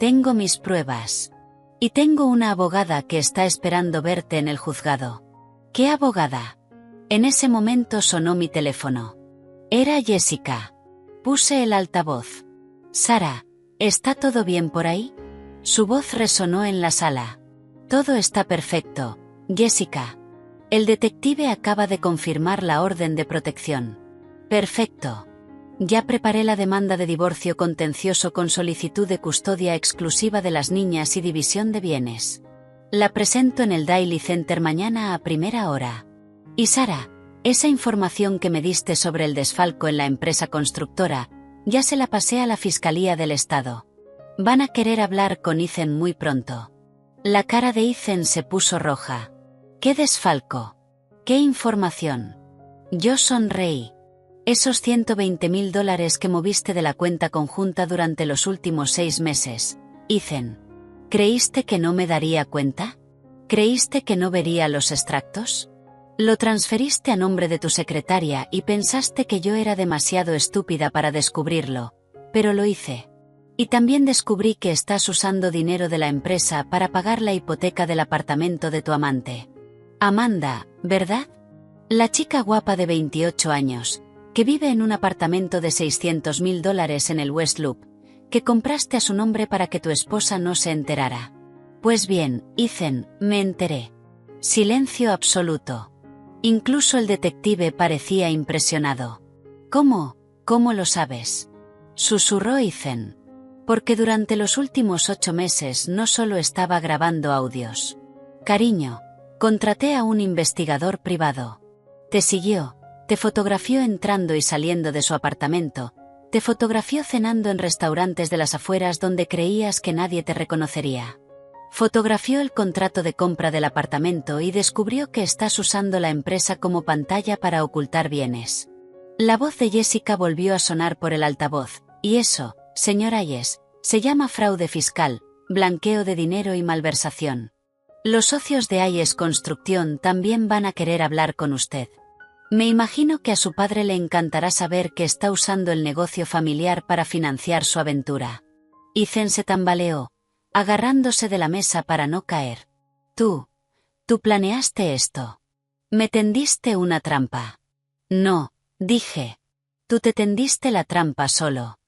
Tengo mis pruebas. Y tengo una abogada que está esperando verte en el juzgado. ¿Qué abogada? En ese momento sonó mi teléfono. Era Jessica. Puse el altavoz. Sara, ¿está todo bien por ahí? Su voz resonó en la sala. Todo está perfecto, Jessica. El detective acaba de confirmar la orden de protección. Perfecto. Ya preparé la demanda de divorcio contencioso con solicitud de custodia exclusiva de las niñas y división de bienes. La presento en el Daily Center mañana a primera hora. Y Sara, esa información que me diste sobre el desfalco en la empresa constructora, ya se la pasé a la Fiscalía del Estado. Van a querer hablar con Ethan muy pronto. La cara de Ethan se puso roja. ¿Qué desfalco? ¿Qué información? Yo sonreí. Esos $120,000 que moviste de la cuenta conjunta durante los últimos 6 meses, Ethan. ¿Creíste que no me daría cuenta? ¿Creíste que no vería los extractos? Lo transferiste a nombre de tu secretaria y pensaste que yo era demasiado estúpida para descubrirlo, pero lo hice. Y también descubrí que estás usando dinero de la empresa para pagar la hipoteca del apartamento de tu amante. Amanda, ¿verdad? La chica guapa de 28 años, que vive en un apartamento de $600,000 en el West Loop, que compraste a su nombre para que tu esposa no se enterara. Pues bien, Ethan, me enteré. Silencio absoluto. Incluso el detective parecía impresionado. ¿Cómo? ¿Cómo lo sabes? Susurró Ethan. Porque durante los últimos 8 meses no solo estaba grabando audios. Cariño, contraté a un investigador privado. Te siguió. Te fotografió entrando y saliendo de su apartamento, te fotografió cenando en restaurantes de las afueras donde creías que nadie te reconocería. Fotografió el contrato de compra del apartamento y descubrió que estás usando la empresa como pantalla para ocultar bienes. La voz de Jessica volvió a sonar por el altavoz, y eso, señor Hayes, se llama fraude fiscal, blanqueo de dinero y malversación. Los socios de Hayes Construcción también van a querer hablar con usted. Me imagino que a su padre le encantará saber que está usando el negocio familiar para financiar su aventura. Ethan se tambaleó, agarrándose de la mesa para no caer. Tú planeaste esto. Me tendiste una trampa. No, dije. Tú te tendiste la trampa solo.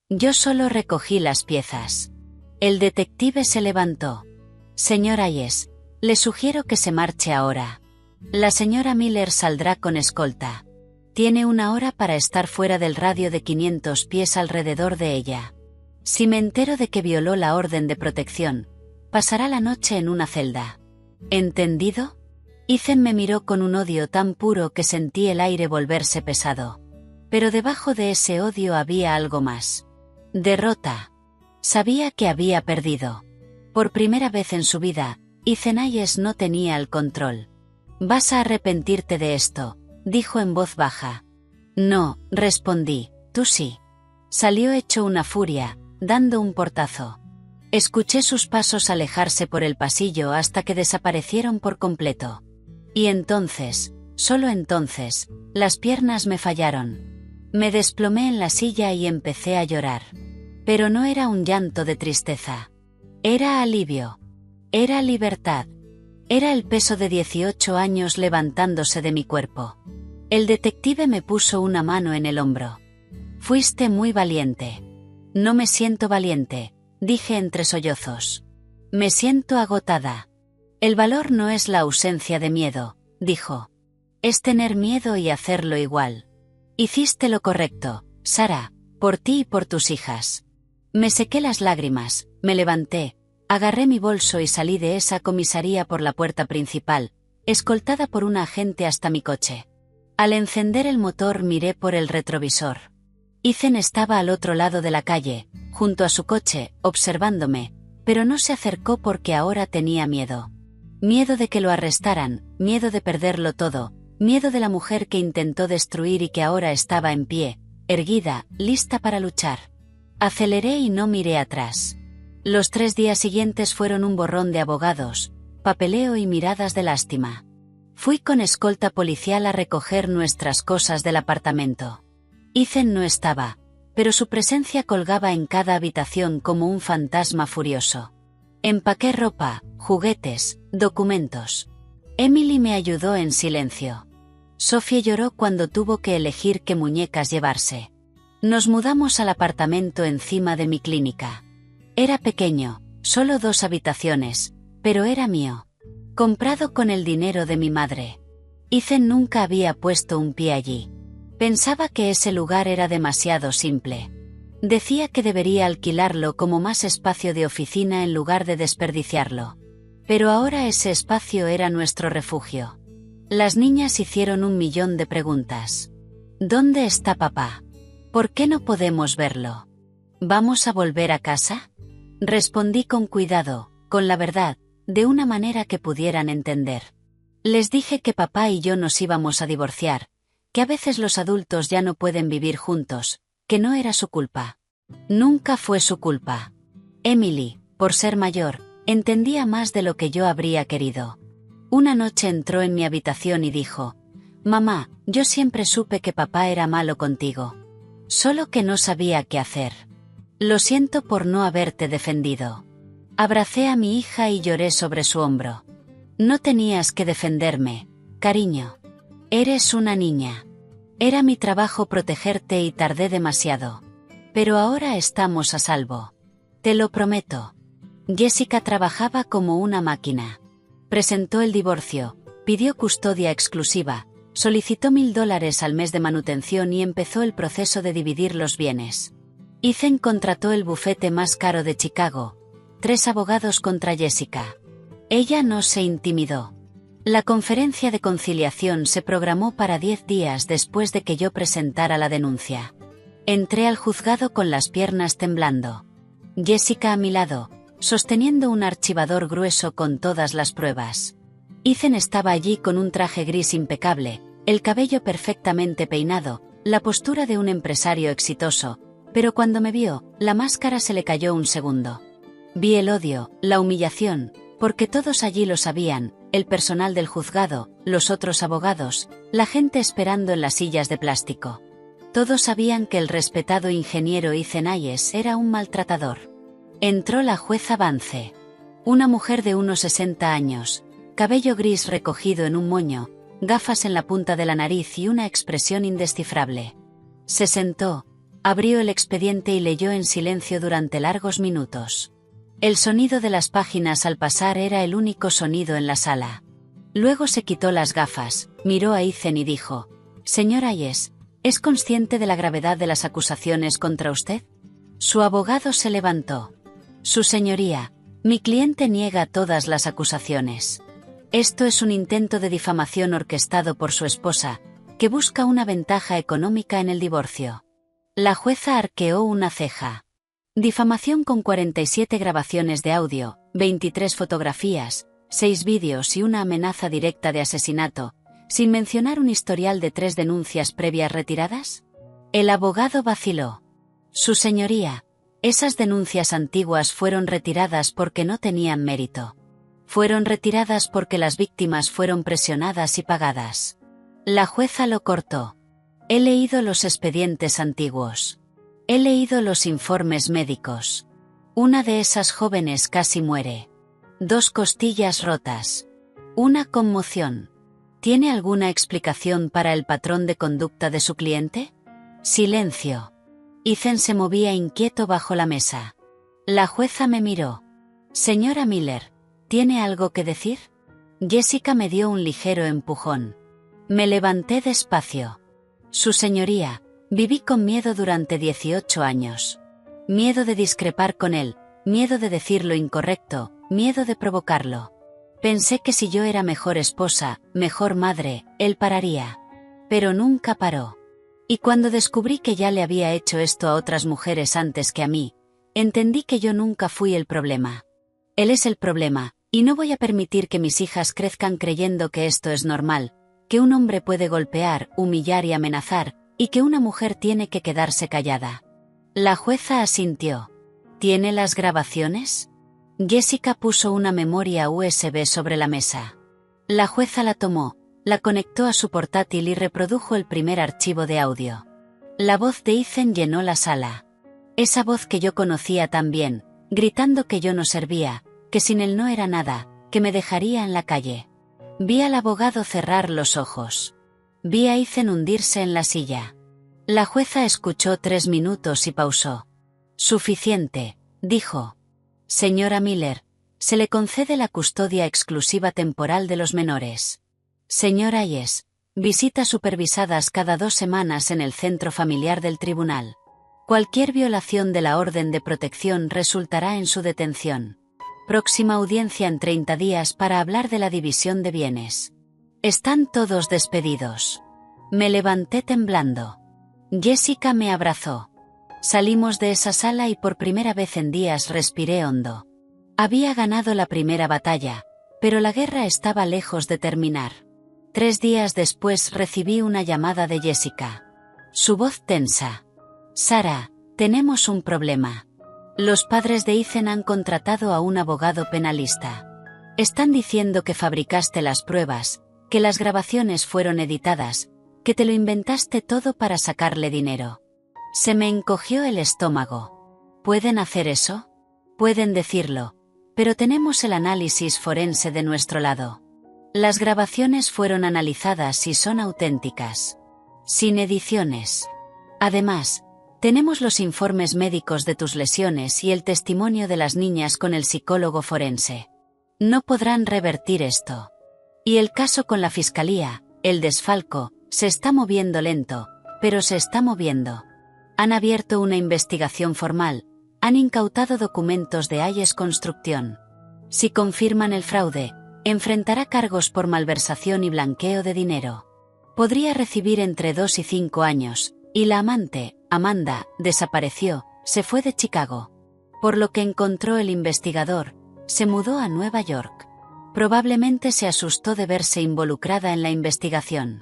Yo solo recogí las piezas. El detective se levantó. Señor Hayes, le sugiero que se marche ahora. La señora Miller saldrá con escolta. Tiene 1 hora para estar fuera del radio de 500 pies alrededor de ella. Si me entero de que violó la orden de protección, pasará la noche en una celda. ¿Entendido? Ethan me miró con un odio tan puro que sentí el aire volverse pesado. Pero debajo de ese odio había algo más. Derrota. Sabía que había perdido. Por primera vez en su vida, Ethan Hayes no tenía el control. «Vas a arrepentirte de esto», dijo en voz baja. «No», respondí, «tú sí». Salió hecho una furia, dando un portazo. Escuché sus pasos alejarse por el pasillo hasta que desaparecieron por completo. Y entonces, solo entonces, las piernas me fallaron. Me desplomé en la silla y empecé a llorar. Pero no era un llanto de tristeza. Era alivio. Era libertad. Era el peso de 18 años levantándose de mi cuerpo. El detective me puso una mano en el hombro. «Fuiste muy valiente». «No me siento valiente», dije entre sollozos. «Me siento agotada». «El valor no es la ausencia de miedo», dijo. «Es tener miedo y hacerlo igual». «Hiciste lo correcto, Sara, por ti y por tus hijas». Me sequé las lágrimas, me levanté, agarré mi bolso y salí de esa comisaría por la puerta principal, escoltada por un agente hasta mi coche. Al encender el motor miré por el retrovisor. Ethan estaba al otro lado de la calle, junto a su coche, observándome, pero no se acercó porque ahora tenía miedo. Miedo de que lo arrestaran, miedo de perderlo todo, miedo de la mujer que intentó destruir y que ahora estaba en pie, erguida, lista para luchar. Aceleré y no miré atrás. Los 3 días siguientes fueron un borrón de abogados, papeleo y miradas de lástima. Fui con escolta policial a recoger nuestras cosas del apartamento. Ethan no estaba, pero su presencia colgaba en cada habitación como un fantasma furioso. Empaqué ropa, juguetes, documentos. Emily me ayudó en silencio. Sophie lloró cuando tuvo que elegir qué muñecas llevarse. Nos mudamos al apartamento encima de mi clínica. Era pequeño, solo 2 habitaciones, pero era mío. Comprado con el dinero de mi madre. Ethan nunca había puesto un pie allí. Pensaba que ese lugar era demasiado simple. Decía que debería alquilarlo como más espacio de oficina en lugar de desperdiciarlo. Pero ahora ese espacio era nuestro refugio. Las niñas hicieron 1.000.000 de preguntas. ¿Dónde está papá? ¿Por qué no podemos verlo? ¿Vamos a volver a casa? Respondí con cuidado, con la verdad, de una manera que pudieran entender. Les dije que papá y yo nos íbamos a divorciar, que a veces los adultos ya no pueden vivir juntos, que no era su culpa. Nunca fue su culpa. Emily, por ser mayor, entendía más de lo que yo habría querido. Una noche entró en mi habitación y dijo: «Mamá, yo siempre supe que papá era malo contigo. Solo que no sabía qué hacer. Lo siento por no haberte defendido». Abracé a mi hija y lloré sobre su hombro. «No tenías que defenderme, cariño. Eres una niña. Era mi trabajo protegerte y tardé demasiado. Pero ahora estamos a salvo. Te lo prometo». Jessica trabajaba como una máquina. Presentó el divorcio, pidió custodia exclusiva, solicitó $1.000 al mes de manutención y empezó el proceso de dividir los bienes. Ethan contrató el bufete más caro de Chicago, 3 abogados contra Jessica. Ella no se intimidó. La conferencia de conciliación se programó para 10 días después de que yo presentara la denuncia. Entré al juzgado con las piernas temblando. Jessica a mi lado, sosteniendo un archivador grueso con todas las pruebas. Ethan estaba allí con un traje gris impecable, el cabello perfectamente peinado, la postura de un empresario exitoso, pero cuando me vio, la máscara se le cayó un segundo. Vi el odio, la humillación, porque todos allí lo sabían, el personal del juzgado, los otros abogados, la gente esperando en las sillas de plástico. Todos sabían que el respetado ingeniero Ethan Hayes era un maltratador. Entró la jueza Vance. Una mujer de unos 60 años, cabello gris recogido en un moño, gafas en la punta de la nariz y una expresión indescifrable. Se sentó, abrió el expediente y leyó en silencio durante largos minutos. El sonido de las páginas al pasar era el único sonido en la sala. Luego se quitó las gafas, miró a Ethan y dijo: «Señor Hayes, ¿es consciente de la gravedad de las acusaciones contra usted?» Su abogado se levantó. «Su señoría, mi cliente niega todas las acusaciones». Esto es un intento de difamación orquestado por su esposa, que busca una ventaja económica en el divorcio. La jueza arqueó una ceja. Difamación con 47 grabaciones de audio, 23 fotografías, 6 vídeos y una amenaza directa de asesinato, sin mencionar un historial de 3 denuncias previas retiradas. El abogado vaciló. Su señoría, esas denuncias antiguas fueron retiradas porque no tenían mérito. Fueron retiradas porque las víctimas fueron presionadas y pagadas. La jueza lo cortó. He leído los expedientes antiguos. He leído los informes médicos. Una de esas jóvenes casi muere. 2 costillas rotas. Una conmoción. ¿Tiene alguna explicación para el patrón de conducta de su cliente? Silencio. Ethan se movía inquieto bajo la mesa. La jueza me miró. Señora Miller, ¿tiene algo que decir? Jessica me dio un ligero empujón. Me levanté despacio. Su señoría, viví con miedo durante 18 años. Miedo de discrepar con él, miedo de decir lo incorrecto, miedo de provocarlo. Pensé que si yo era mejor esposa, mejor madre, él pararía. Pero nunca paró. Y cuando descubrí que ya le había hecho esto a otras mujeres antes que a mí, entendí que yo nunca fui el problema. Él es el problema, y no voy a permitir que mis hijas crezcan creyendo que esto es normal, que un hombre puede golpear, humillar y amenazar, y que una mujer tiene que quedarse callada. La jueza asintió. ¿Tiene las grabaciones? Jessica puso una memoria USB sobre la mesa. La jueza la tomó, la conectó a su portátil y reprodujo el primer archivo de audio. La voz de Ethan llenó la sala. Esa voz que yo conocía tan bien, gritando que yo no servía, que sin él no era nada, que me dejaría en la calle. Vi al abogado cerrar los ojos. Vi a Ethan hundirse en la silla. La jueza escuchó 3 minutos y pausó. Suficiente, dijo. Señora Miller, se le concede la custodia exclusiva temporal de los menores. Señora Yes, visitas supervisadas cada 2 semanas en el centro familiar del tribunal. Cualquier violación de la orden de protección resultará en su detención. Próxima audiencia en 30 días para hablar de la división de bienes. Están todos despedidos. Me levanté temblando. Jessica me abrazó. Salimos de esa sala y por primera vez en días respiré hondo. Había ganado la primera batalla, pero la guerra estaba lejos de terminar. 3 días después recibí una llamada de Jessica. Su voz tensa. Sara, tenemos un problema. Los padres de Ethan han contratado a un abogado penalista. Están diciendo que fabricaste las pruebas, que las grabaciones fueron editadas, que te lo inventaste todo para sacarle dinero. Se me encogió el estómago. ¿Pueden hacer eso? Pueden decirlo, pero tenemos el análisis forense de nuestro lado. Las grabaciones fueron analizadas y son auténticas. Sin ediciones. Además, tenemos los informes médicos de tus lesiones y el testimonio de las niñas con el psicólogo forense. No podrán revertir esto. Y el caso con la fiscalía, el desfalco, se está moviendo lento, pero se está moviendo. Han abierto una investigación formal, han incautado documentos de Hayes Construcción. Si confirman el fraude, enfrentará cargos por malversación y blanqueo de dinero. Podría recibir entre 2 y 5 años, y la amante, Amanda, desapareció, se fue de Chicago. Por lo que encontró el investigador, se mudó a Nueva York. Probablemente se asustó de verse involucrada en la investigación.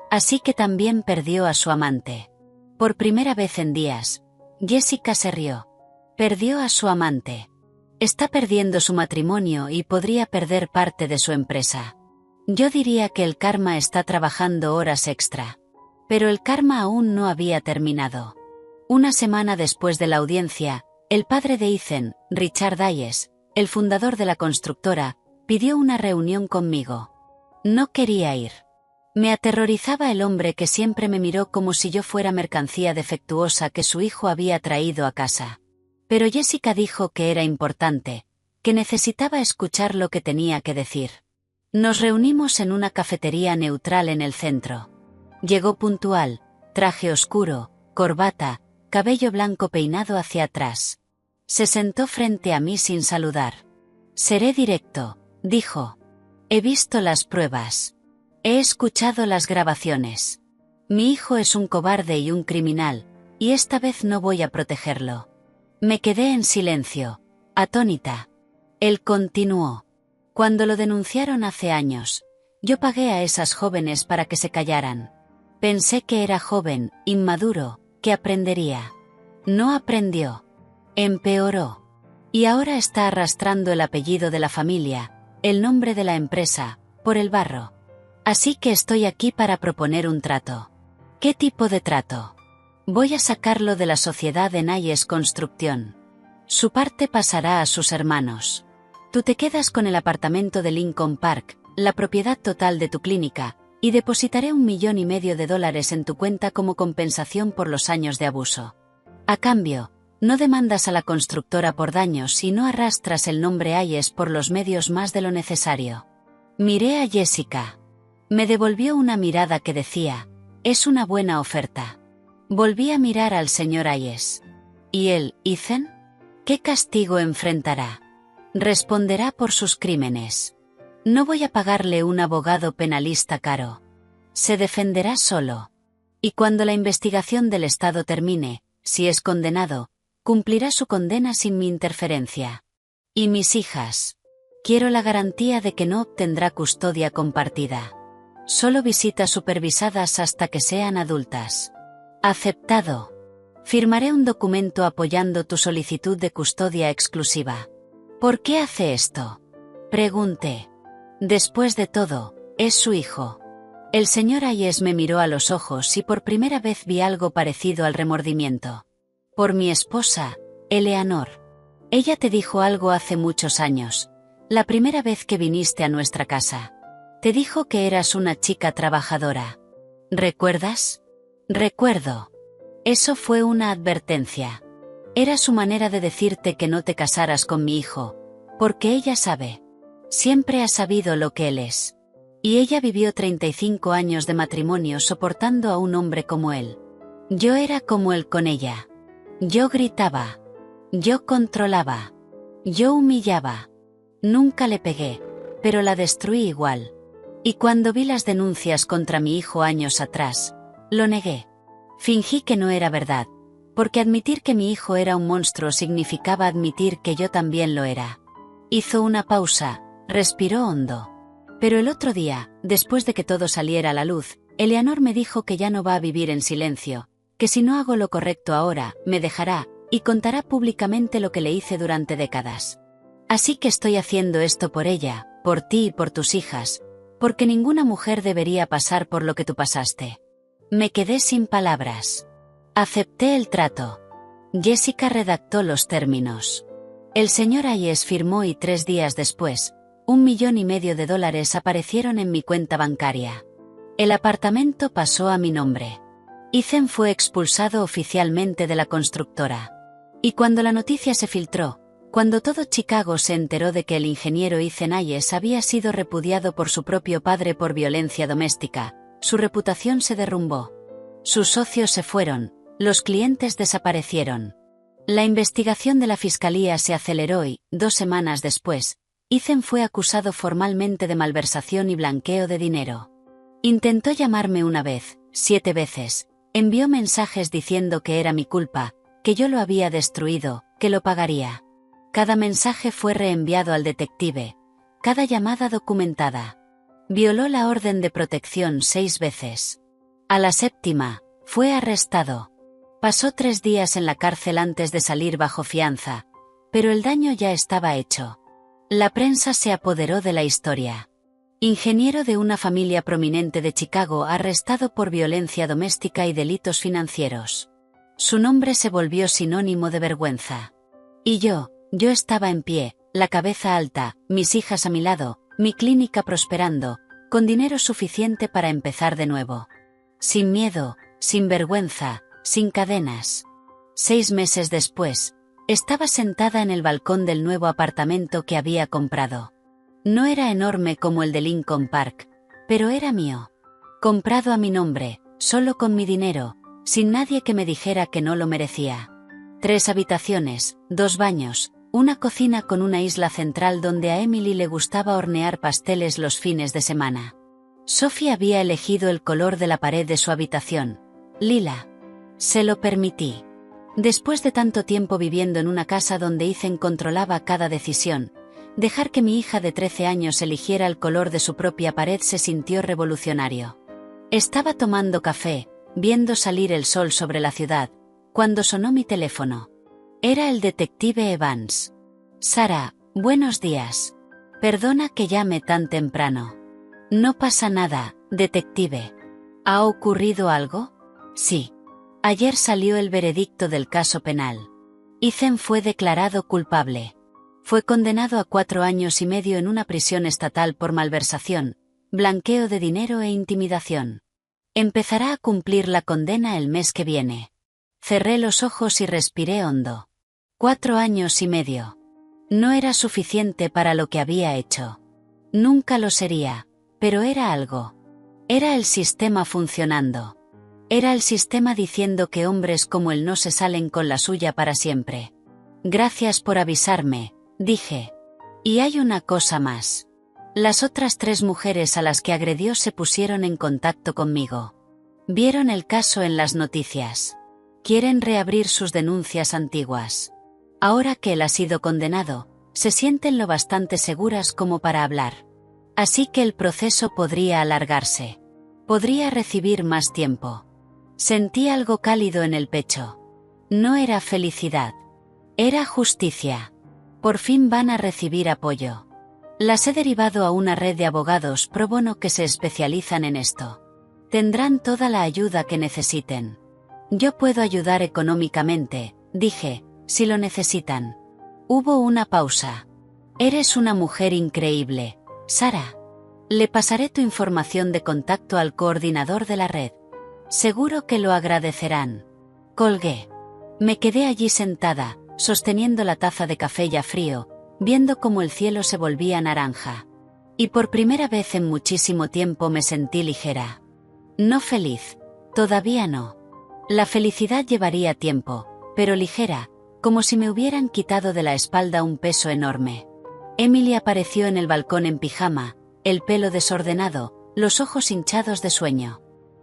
Así que también perdió a su amante. Por primera vez en días, Jessica se rió. Perdió a su amante. Está perdiendo su matrimonio y podría perder parte de su empresa. Yo diría que el karma está trabajando horas extra. Pero el karma aún no había terminado. Una semana después de la audiencia, el padre de Ethan, Richard Hayes, el fundador de la constructora, pidió una reunión conmigo. No quería ir. Me aterrorizaba el hombre que siempre me miró como si yo fuera mercancía defectuosa que su hijo había traído a casa. Pero Jessica dijo que era importante, que necesitaba escuchar lo que tenía que decir. Nos reunimos en una cafetería neutral en el centro. Llegó puntual, traje oscuro, corbata, cabello blanco peinado hacia atrás. Se sentó frente a mí sin saludar. Seré directo, dijo. He visto las pruebas. He escuchado las grabaciones. Mi hijo es un cobarde y un criminal, y esta vez no voy a protegerlo. Me quedé en silencio, atónita. Él continuó. Cuando lo denunciaron hace años, yo pagué a esas jóvenes para que se callaran. Pensé que era joven, inmaduro, que aprendería. No aprendió. Empeoró. Y ahora está arrastrando el apellido de la familia, el nombre de la empresa, por el barro. Así que estoy aquí para proponer un trato. ¿Qué tipo de trato? Voy a sacarlo de la sociedad en Ayes Construcción. Su parte pasará a sus hermanos. Tú te quedas con el apartamento de Lincoln Park, la propiedad total de tu clínica, y depositaré $1,5 millones en tu cuenta como compensación por los años de abuso. A cambio, no demandas a la constructora por daños y no arrastras el nombre Ayes por los medios más de lo necesario. Miré a Jessica. Me devolvió una mirada que decía, es una buena oferta. Volví a mirar al señor Ayes. ¿Y él, Ethan? ¿Qué castigo enfrentará? Responderá por sus crímenes. No voy a pagarle un abogado penalista caro. Se defenderá solo. Y cuando la investigación del Estado termine, si es condenado, cumplirá su condena sin mi interferencia. ¿Y mis hijas? Quiero la garantía de que no obtendrá custodia compartida. Solo visitas supervisadas hasta que sean adultas. Aceptado. Firmaré un documento apoyando tu solicitud de custodia exclusiva. ¿Por qué hace esto? Pregunté. Después de todo, es su hijo. El señor Ayes me miró a los ojos y por primera vez vi algo parecido al remordimiento. Por mi esposa, Eleanor. Ella te dijo algo hace muchos años, la primera vez que viniste a nuestra casa. Te dijo que eras una chica trabajadora. ¿Recuerdas? Recuerdo. Eso fue una advertencia. Era su manera de decirte que no te casaras con mi hijo, porque ella sabe. Siempre ha sabido lo que él es. Y ella vivió 35 años de matrimonio soportando a un hombre como él. Yo era como él con ella. Yo gritaba. Yo controlaba. Yo humillaba. Nunca le pegué, pero la destruí igual. Y cuando vi las denuncias contra mi hijo años atrás, lo negué. Fingí que no era verdad, porque admitir que mi hijo era un monstruo significaba admitir que yo también lo era. Hizo una pausa, respiró hondo. Pero el otro día, después de que todo saliera a la luz, Eleanor me dijo que ya no va a vivir en silencio, que si no hago lo correcto ahora, me dejará, y contará públicamente lo que le hice durante décadas. Así que estoy haciendo esto por ella, por ti y por tus hijas, porque ninguna mujer debería pasar por lo que tú pasaste. Me quedé sin palabras. Acepté el trato. Jessica redactó los términos. El señor Ayes firmó y 3 días después, $1,5 millones aparecieron en mi cuenta bancaria. El apartamento pasó a mi nombre. Ethan fue expulsado oficialmente de la constructora. Y cuando la noticia se filtró, cuando todo Chicago se enteró de que el ingeniero Ethan Ayes había sido repudiado por su propio padre por violencia doméstica, su reputación se derrumbó. Sus socios se fueron, los clientes desaparecieron. La investigación de la fiscalía se aceleró y, 2 semanas después, Ethan fue acusado formalmente de malversación y blanqueo de dinero. Intentó llamarme una vez, 7 veces, envió mensajes diciendo que era mi culpa, que yo lo había destruido, que lo pagaría. Cada mensaje fue reenviado al detective, cada llamada documentada. Violó la orden de protección 6 veces. A la 7ª, fue arrestado. Pasó 3 días en la cárcel antes de salir bajo fianza, pero el daño ya estaba hecho. La prensa se apoderó de la historia. Ingeniero de una familia prominente de Chicago arrestado por violencia doméstica y delitos financieros. Su nombre se volvió sinónimo de vergüenza. Y yo estaba en pie, la cabeza alta, mis hijas a mi lado, mi clínica prosperando, con dinero suficiente para empezar de nuevo. Sin miedo, sin vergüenza, sin cadenas. 6 meses después, estaba sentada en el balcón del nuevo apartamento que había comprado. No era enorme como el de Lincoln Park, pero era mío. Comprado a mi nombre, solo con mi dinero, sin nadie que me dijera que no lo merecía. 3 habitaciones, 2 baños, Una cocina con una isla central donde a Emily le gustaba hornear pasteles los fines de semana. Sophie había elegido el color de la pared de su habitación, lila. Se lo permití. Después de tanto tiempo viviendo en una casa donde Ethan controlaba cada decisión, dejar que mi hija de 13 años eligiera el color de su propia pared se sintió revolucionario. Estaba tomando café, viendo salir el sol sobre la ciudad, cuando sonó mi teléfono. Era el detective Evans. Sara, buenos días. Perdona que llame tan temprano. No pasa nada, detective. ¿Ha ocurrido algo? Sí. Ayer salió el veredicto del caso penal. Ethan fue declarado culpable. Fue condenado a 4 años y medio en una prisión estatal por malversación, blanqueo de dinero e intimidación. Empezará a cumplir la condena el mes que viene. Cerré los ojos y respiré hondo. 4 años y medio. No era suficiente para lo que había hecho. Nunca lo sería, pero era algo. Era el sistema funcionando. Era el sistema diciendo que hombres como él no se salen con la suya para siempre. Gracias por avisarme, dije. Y hay una cosa más. Las otras 3 mujeres a las que agredió se pusieron en contacto conmigo. Vieron el caso en las noticias. Quieren reabrir sus denuncias antiguas. Ahora que él ha sido condenado, se sienten lo bastante seguras como para hablar. Así que el proceso podría alargarse. Podría recibir más tiempo. Sentí algo cálido en el pecho. No era felicidad. Era justicia. Por fin van a recibir apoyo. Las he derivado a una red de abogados pro bono que se especializan en esto. Tendrán toda la ayuda que necesiten. Yo puedo ayudar económicamente, dije, si lo necesitan. Hubo una pausa. Eres una mujer increíble, Sara. Le pasaré tu información de contacto al coordinador de la red. Seguro que lo agradecerán. Colgué. Me quedé allí sentada, sosteniendo la taza de café ya frío, viendo cómo el cielo se volvía naranja. Y por primera vez en muchísimo tiempo me sentí ligera. No feliz. Todavía no. La felicidad llevaría tiempo, pero ligera, como si me hubieran quitado de la espalda un peso enorme. Emily apareció en el balcón en pijama, el pelo desordenado, los ojos hinchados de sueño.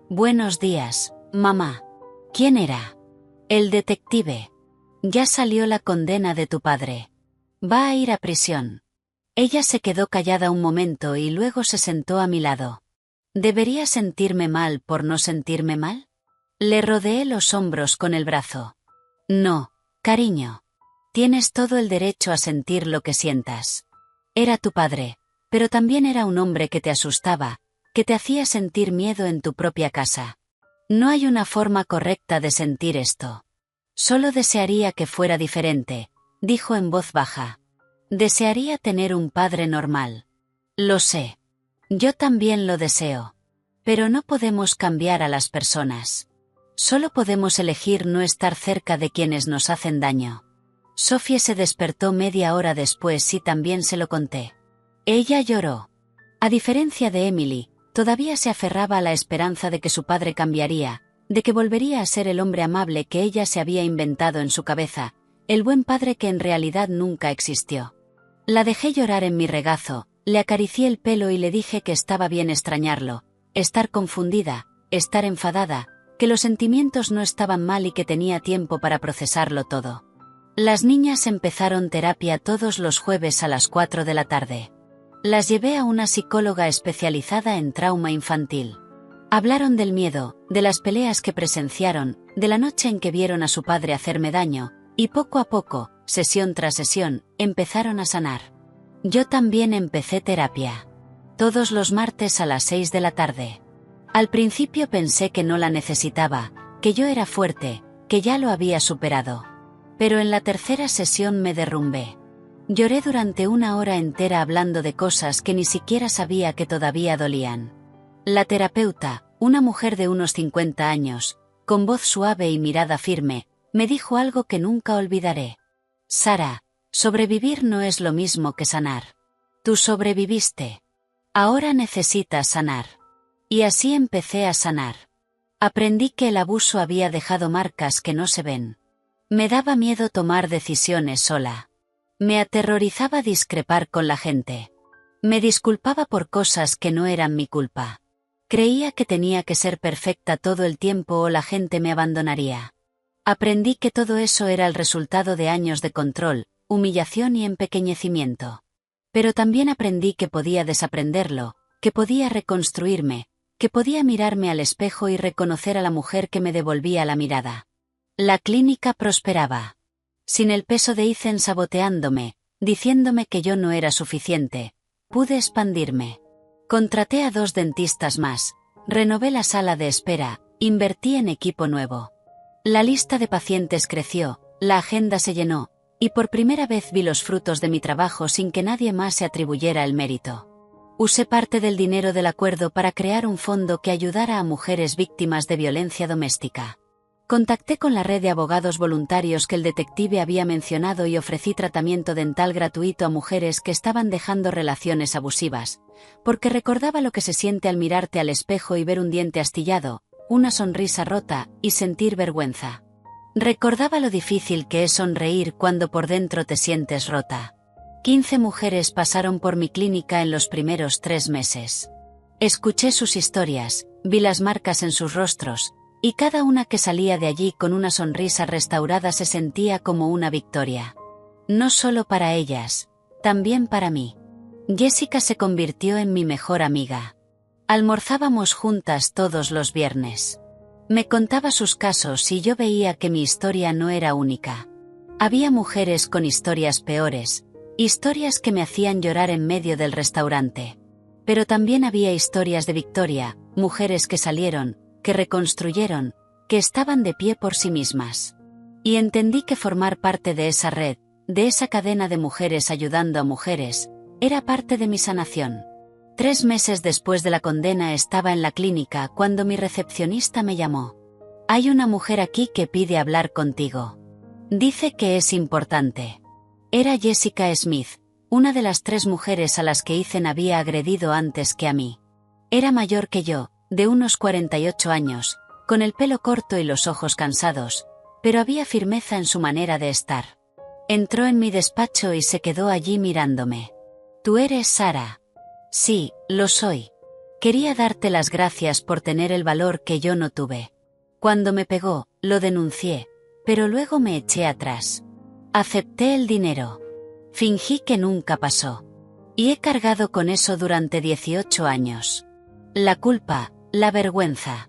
Buenos días, mamá. ¿Quién era? El detective. Ya salió la condena de tu padre. Va a ir a prisión. Ella se quedó callada un momento y luego se sentó a mi lado. ¿Debería sentirme mal por no sentirme mal? Le rodeé los hombros con el brazo. No, cariño. Tienes todo el derecho a sentir lo que sientas. Era tu padre, pero también era un hombre que te asustaba, que te hacía sentir miedo en tu propia casa. No hay una forma correcta de sentir esto. Solo desearía que fuera diferente, dijo en voz baja. Desearía tener un padre normal. Lo sé. Yo también lo deseo. Pero no podemos cambiar a las personas. Solo podemos elegir no estar cerca de quienes nos hacen daño. Sophie se despertó media hora después y también se lo conté. Ella lloró. A diferencia de Emily, todavía se aferraba a la esperanza de que su padre cambiaría, de que volvería a ser el hombre amable que ella se había inventado en su cabeza, el buen padre que en realidad nunca existió. La dejé llorar en mi regazo, le acaricié el pelo y le dije que estaba bien extrañarlo, estar confundida, estar enfadada, que los sentimientos no estaban mal y que tenía tiempo para procesarlo todo. Las niñas empezaron terapia todos los jueves a las 4 de la tarde. Las llevé a una psicóloga especializada en trauma infantil. Hablaron del miedo, de las peleas que presenciaron, de la noche en que vieron a su padre hacerme daño, y poco a poco, sesión tras sesión, empezaron a sanar. Yo también empecé terapia. Todos los martes a las 6 de la tarde. Al principio pensé que no la necesitaba, que yo era fuerte, que ya lo había superado. Pero en la tercera sesión me derrumbé. Lloré durante 1 hora entera hablando de cosas que ni siquiera sabía que todavía dolían. La terapeuta, una mujer de unos 50 años, con voz suave y mirada firme, me dijo algo que nunca olvidaré. Sara, sobrevivir no es lo mismo que sanar. Tú sobreviviste. Ahora necesitas sanar. Y así empecé a sanar. Aprendí que el abuso había dejado marcas que no se ven. Me daba miedo tomar decisiones sola. Me aterrorizaba discrepar con la gente. Me disculpaba por cosas que no eran mi culpa. Creía que tenía que ser perfecta todo el tiempo o la gente me abandonaría. Aprendí que todo eso era el resultado de años de control, humillación y empequeñecimiento. Pero también aprendí que podía desaprenderlo, que podía reconstruirme, que podía mirarme al espejo y reconocer a la mujer que me devolvía la mirada. La clínica prosperaba. Sin el peso de Ethan saboteándome, diciéndome que yo no era suficiente, pude expandirme. Contraté a 2 dentistas más, renové la sala de espera, invertí en equipo nuevo. La lista de pacientes creció, la agenda se llenó, y por primera vez vi los frutos de mi trabajo sin que nadie más se atribuyera el mérito. Usé parte del dinero del acuerdo para crear un fondo que ayudara a mujeres víctimas de violencia doméstica. Contacté con la red de abogados voluntarios que el detective había mencionado y ofrecí tratamiento dental gratuito a mujeres que estaban dejando relaciones abusivas, porque recordaba lo que se siente al mirarte al espejo y ver un diente astillado, una sonrisa rota, y sentir vergüenza. Recordaba lo difícil que es sonreír cuando por dentro te sientes rota. 15 mujeres pasaron por mi clínica en los primeros 3 meses. Escuché sus historias, vi las marcas en sus rostros, y cada una que salía de allí con una sonrisa restaurada se sentía como una victoria. No solo para ellas, también para mí. Jessica se convirtió en mi mejor amiga. Almorzábamos juntas todos los viernes. Me contaba sus casos y yo veía que mi historia no era única. Había mujeres con historias peores, historias que me hacían llorar en medio del restaurante. Pero también había historias de victoria, mujeres que salieron, que reconstruyeron, que estaban de pie por sí mismas. Y entendí que formar parte de esa red, de esa cadena de mujeres ayudando a mujeres, era parte de mi sanación. 3 meses después de la condena estaba en la clínica cuando mi recepcionista me llamó. «Hay una mujer aquí que pide hablar contigo. Dice que es importante». Era Jessica Smith, una de las 3 mujeres a las que Ethan había agredido antes que a mí. Era mayor que yo, de unos 48 años, con el pelo corto y los ojos cansados, pero había firmeza en su manera de estar. Entró en mi despacho y se quedó allí mirándome. «¿Tú eres Sara?» «Sí, lo soy. Quería darte las gracias por tener el valor que yo no tuve. Cuando me pegó, lo denuncié, pero luego me eché atrás. Acepté el dinero. Fingí que nunca pasó. Y he cargado con eso durante 18 años. La culpa, la vergüenza.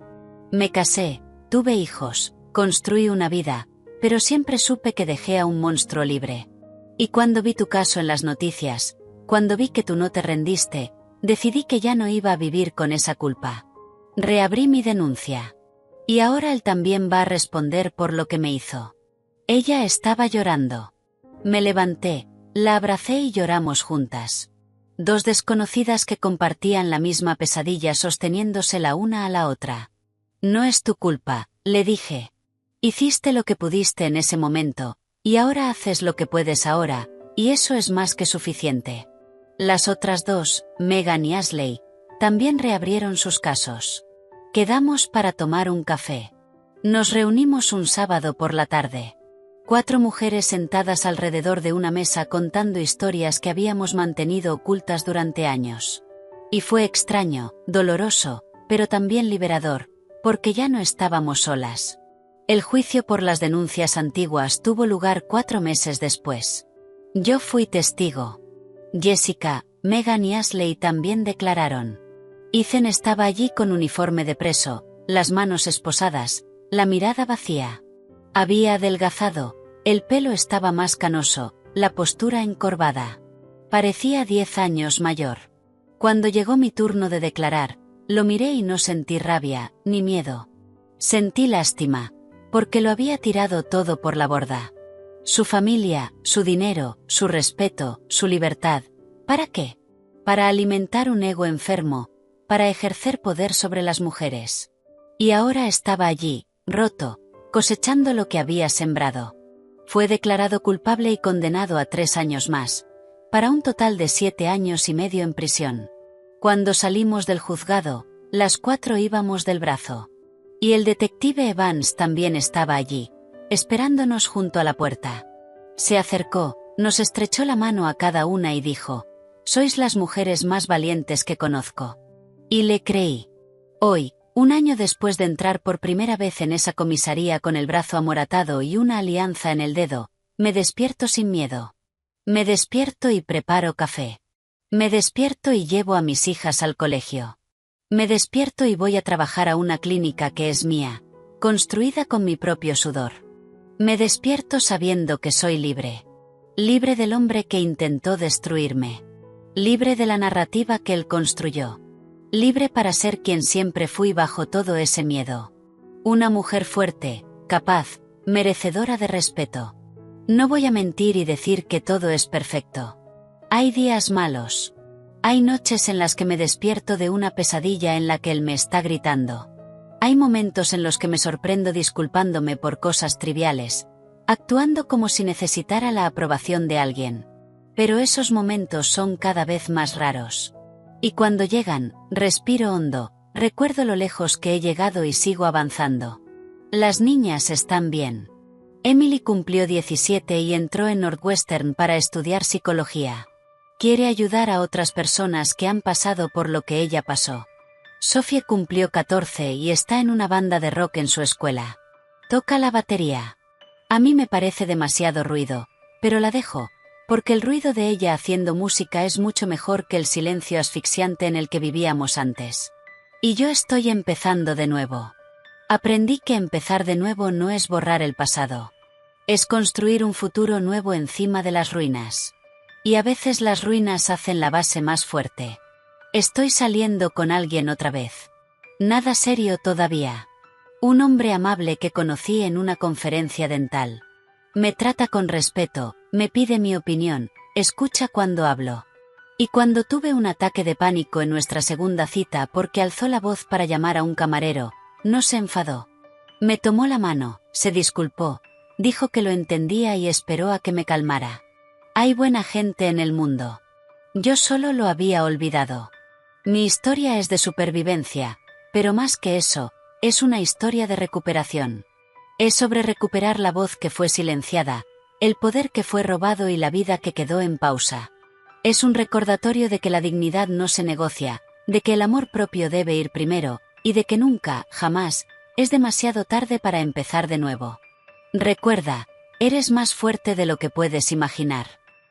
Me casé, tuve hijos, construí una vida, pero siempre supe que dejé a un monstruo libre. Y cuando vi tu caso en las noticias, cuando vi que tú no te rendiste, decidí que ya no iba a vivir con esa culpa. Reabrí mi denuncia. Y ahora él también va a responder por lo que me hizo». Ella estaba llorando. Me levanté, la abracé y lloramos juntas. 2 desconocidas que compartían la misma pesadilla sosteniéndose la una a la otra. «No es tu culpa», le dije. «Hiciste lo que pudiste en ese momento, y ahora haces lo que puedes ahora, y eso es más que suficiente». Las otras 2, Megan y Ashley, también reabrieron sus casos. Quedamos para tomar un café. Nos reunimos un sábado por la tarde. 4 mujeres sentadas alrededor de una mesa contando historias que habíamos mantenido ocultas durante años. Y fue extraño, doloroso, pero también liberador, porque ya no estábamos solas. El juicio por las denuncias antiguas tuvo lugar 4 meses después. Yo fui testigo. Jessica, Megan y Ashley también declararon. Ethan estaba allí con uniforme de preso, las manos esposadas, la mirada vacía. Había adelgazado, el pelo estaba más canoso, la postura encorvada. Parecía 10 años mayor. Cuando llegó mi turno de declarar, lo miré y no sentí rabia, ni miedo. Sentí lástima, porque lo había tirado todo por la borda. Su familia, su dinero, su respeto, su libertad. ¿Para qué? Para alimentar un ego enfermo, para ejercer poder sobre las mujeres. Y ahora estaba allí, roto, cosechando lo que había sembrado. Fue declarado culpable y condenado a 3 años más, para un total de 7 años y medio en prisión. Cuando salimos del juzgado, las 4 íbamos del brazo. Y el detective Evans también estaba allí, esperándonos junto a la puerta. Se acercó, Nos estrechó la mano a cada una y dijo: «Sois las mujeres más valientes que conozco». Y le creí. Hoy, un año después de entrar por primera vez en esa comisaría con el brazo amoratado y una alianza en el dedo, me despierto sin miedo. Me despierto y preparo café. Me despierto y llevo a mis hijas al colegio. Me despierto y voy a trabajar a una clínica que es mía, construida con mi propio sudor. Me despierto sabiendo que soy libre. Libre del hombre que intentó destruirme. Libre de la narrativa que él construyó. Libre para ser quien siempre fui bajo todo ese miedo. Una mujer fuerte, capaz, merecedora de respeto. No voy a mentir y decir que todo es perfecto. Hay días malos. Hay noches en las que me despierto de una pesadilla en la que él me está gritando. Hay momentos en los que me sorprendo disculpándome por cosas triviales, actuando como si necesitara la aprobación de alguien. Pero esos momentos son cada vez más raros. Y cuando llegan, respiro hondo, recuerdo lo lejos que he llegado y sigo avanzando. Las niñas están bien. Emily cumplió 17 y entró en Northwestern para estudiar psicología. Quiere ayudar a otras personas que han pasado por lo que ella pasó. Sophie cumplió 14 y está en una banda de rock en su escuela. Toca la batería. A mí me parece demasiado ruido, pero la dejo, porque el ruido de ella haciendo música es mucho mejor que el silencio asfixiante en el que vivíamos antes. Y yo estoy empezando de nuevo. Aprendí que empezar de nuevo no es borrar el pasado. Es construir un futuro nuevo encima de las ruinas. Y a veces las ruinas hacen la base más fuerte. Estoy saliendo con alguien otra vez. Nada serio todavía. Un hombre amable que conocí en una conferencia dental. Me trata con respeto, me pide mi opinión, escucha cuando hablo. Y cuando tuve un ataque de pánico en nuestra segunda cita porque alzó la voz para llamar a un camarero, no se enfadó. Me tomó la mano, se disculpó, dijo que lo entendía y esperó a que me calmara. Hay buena gente en el mundo. Yo solo lo había olvidado. Mi historia es de supervivencia, pero más que eso, es una historia de recuperación. Es sobre recuperar la voz que fue silenciada, el poder que fue robado y la vida que quedó en pausa. Es un recordatorio de que la dignidad no se negocia, de que el amor propio debe ir primero, y de que nunca, jamás, es demasiado tarde para empezar de nuevo. Recuerda, eres más fuerte de lo que puedes imaginar.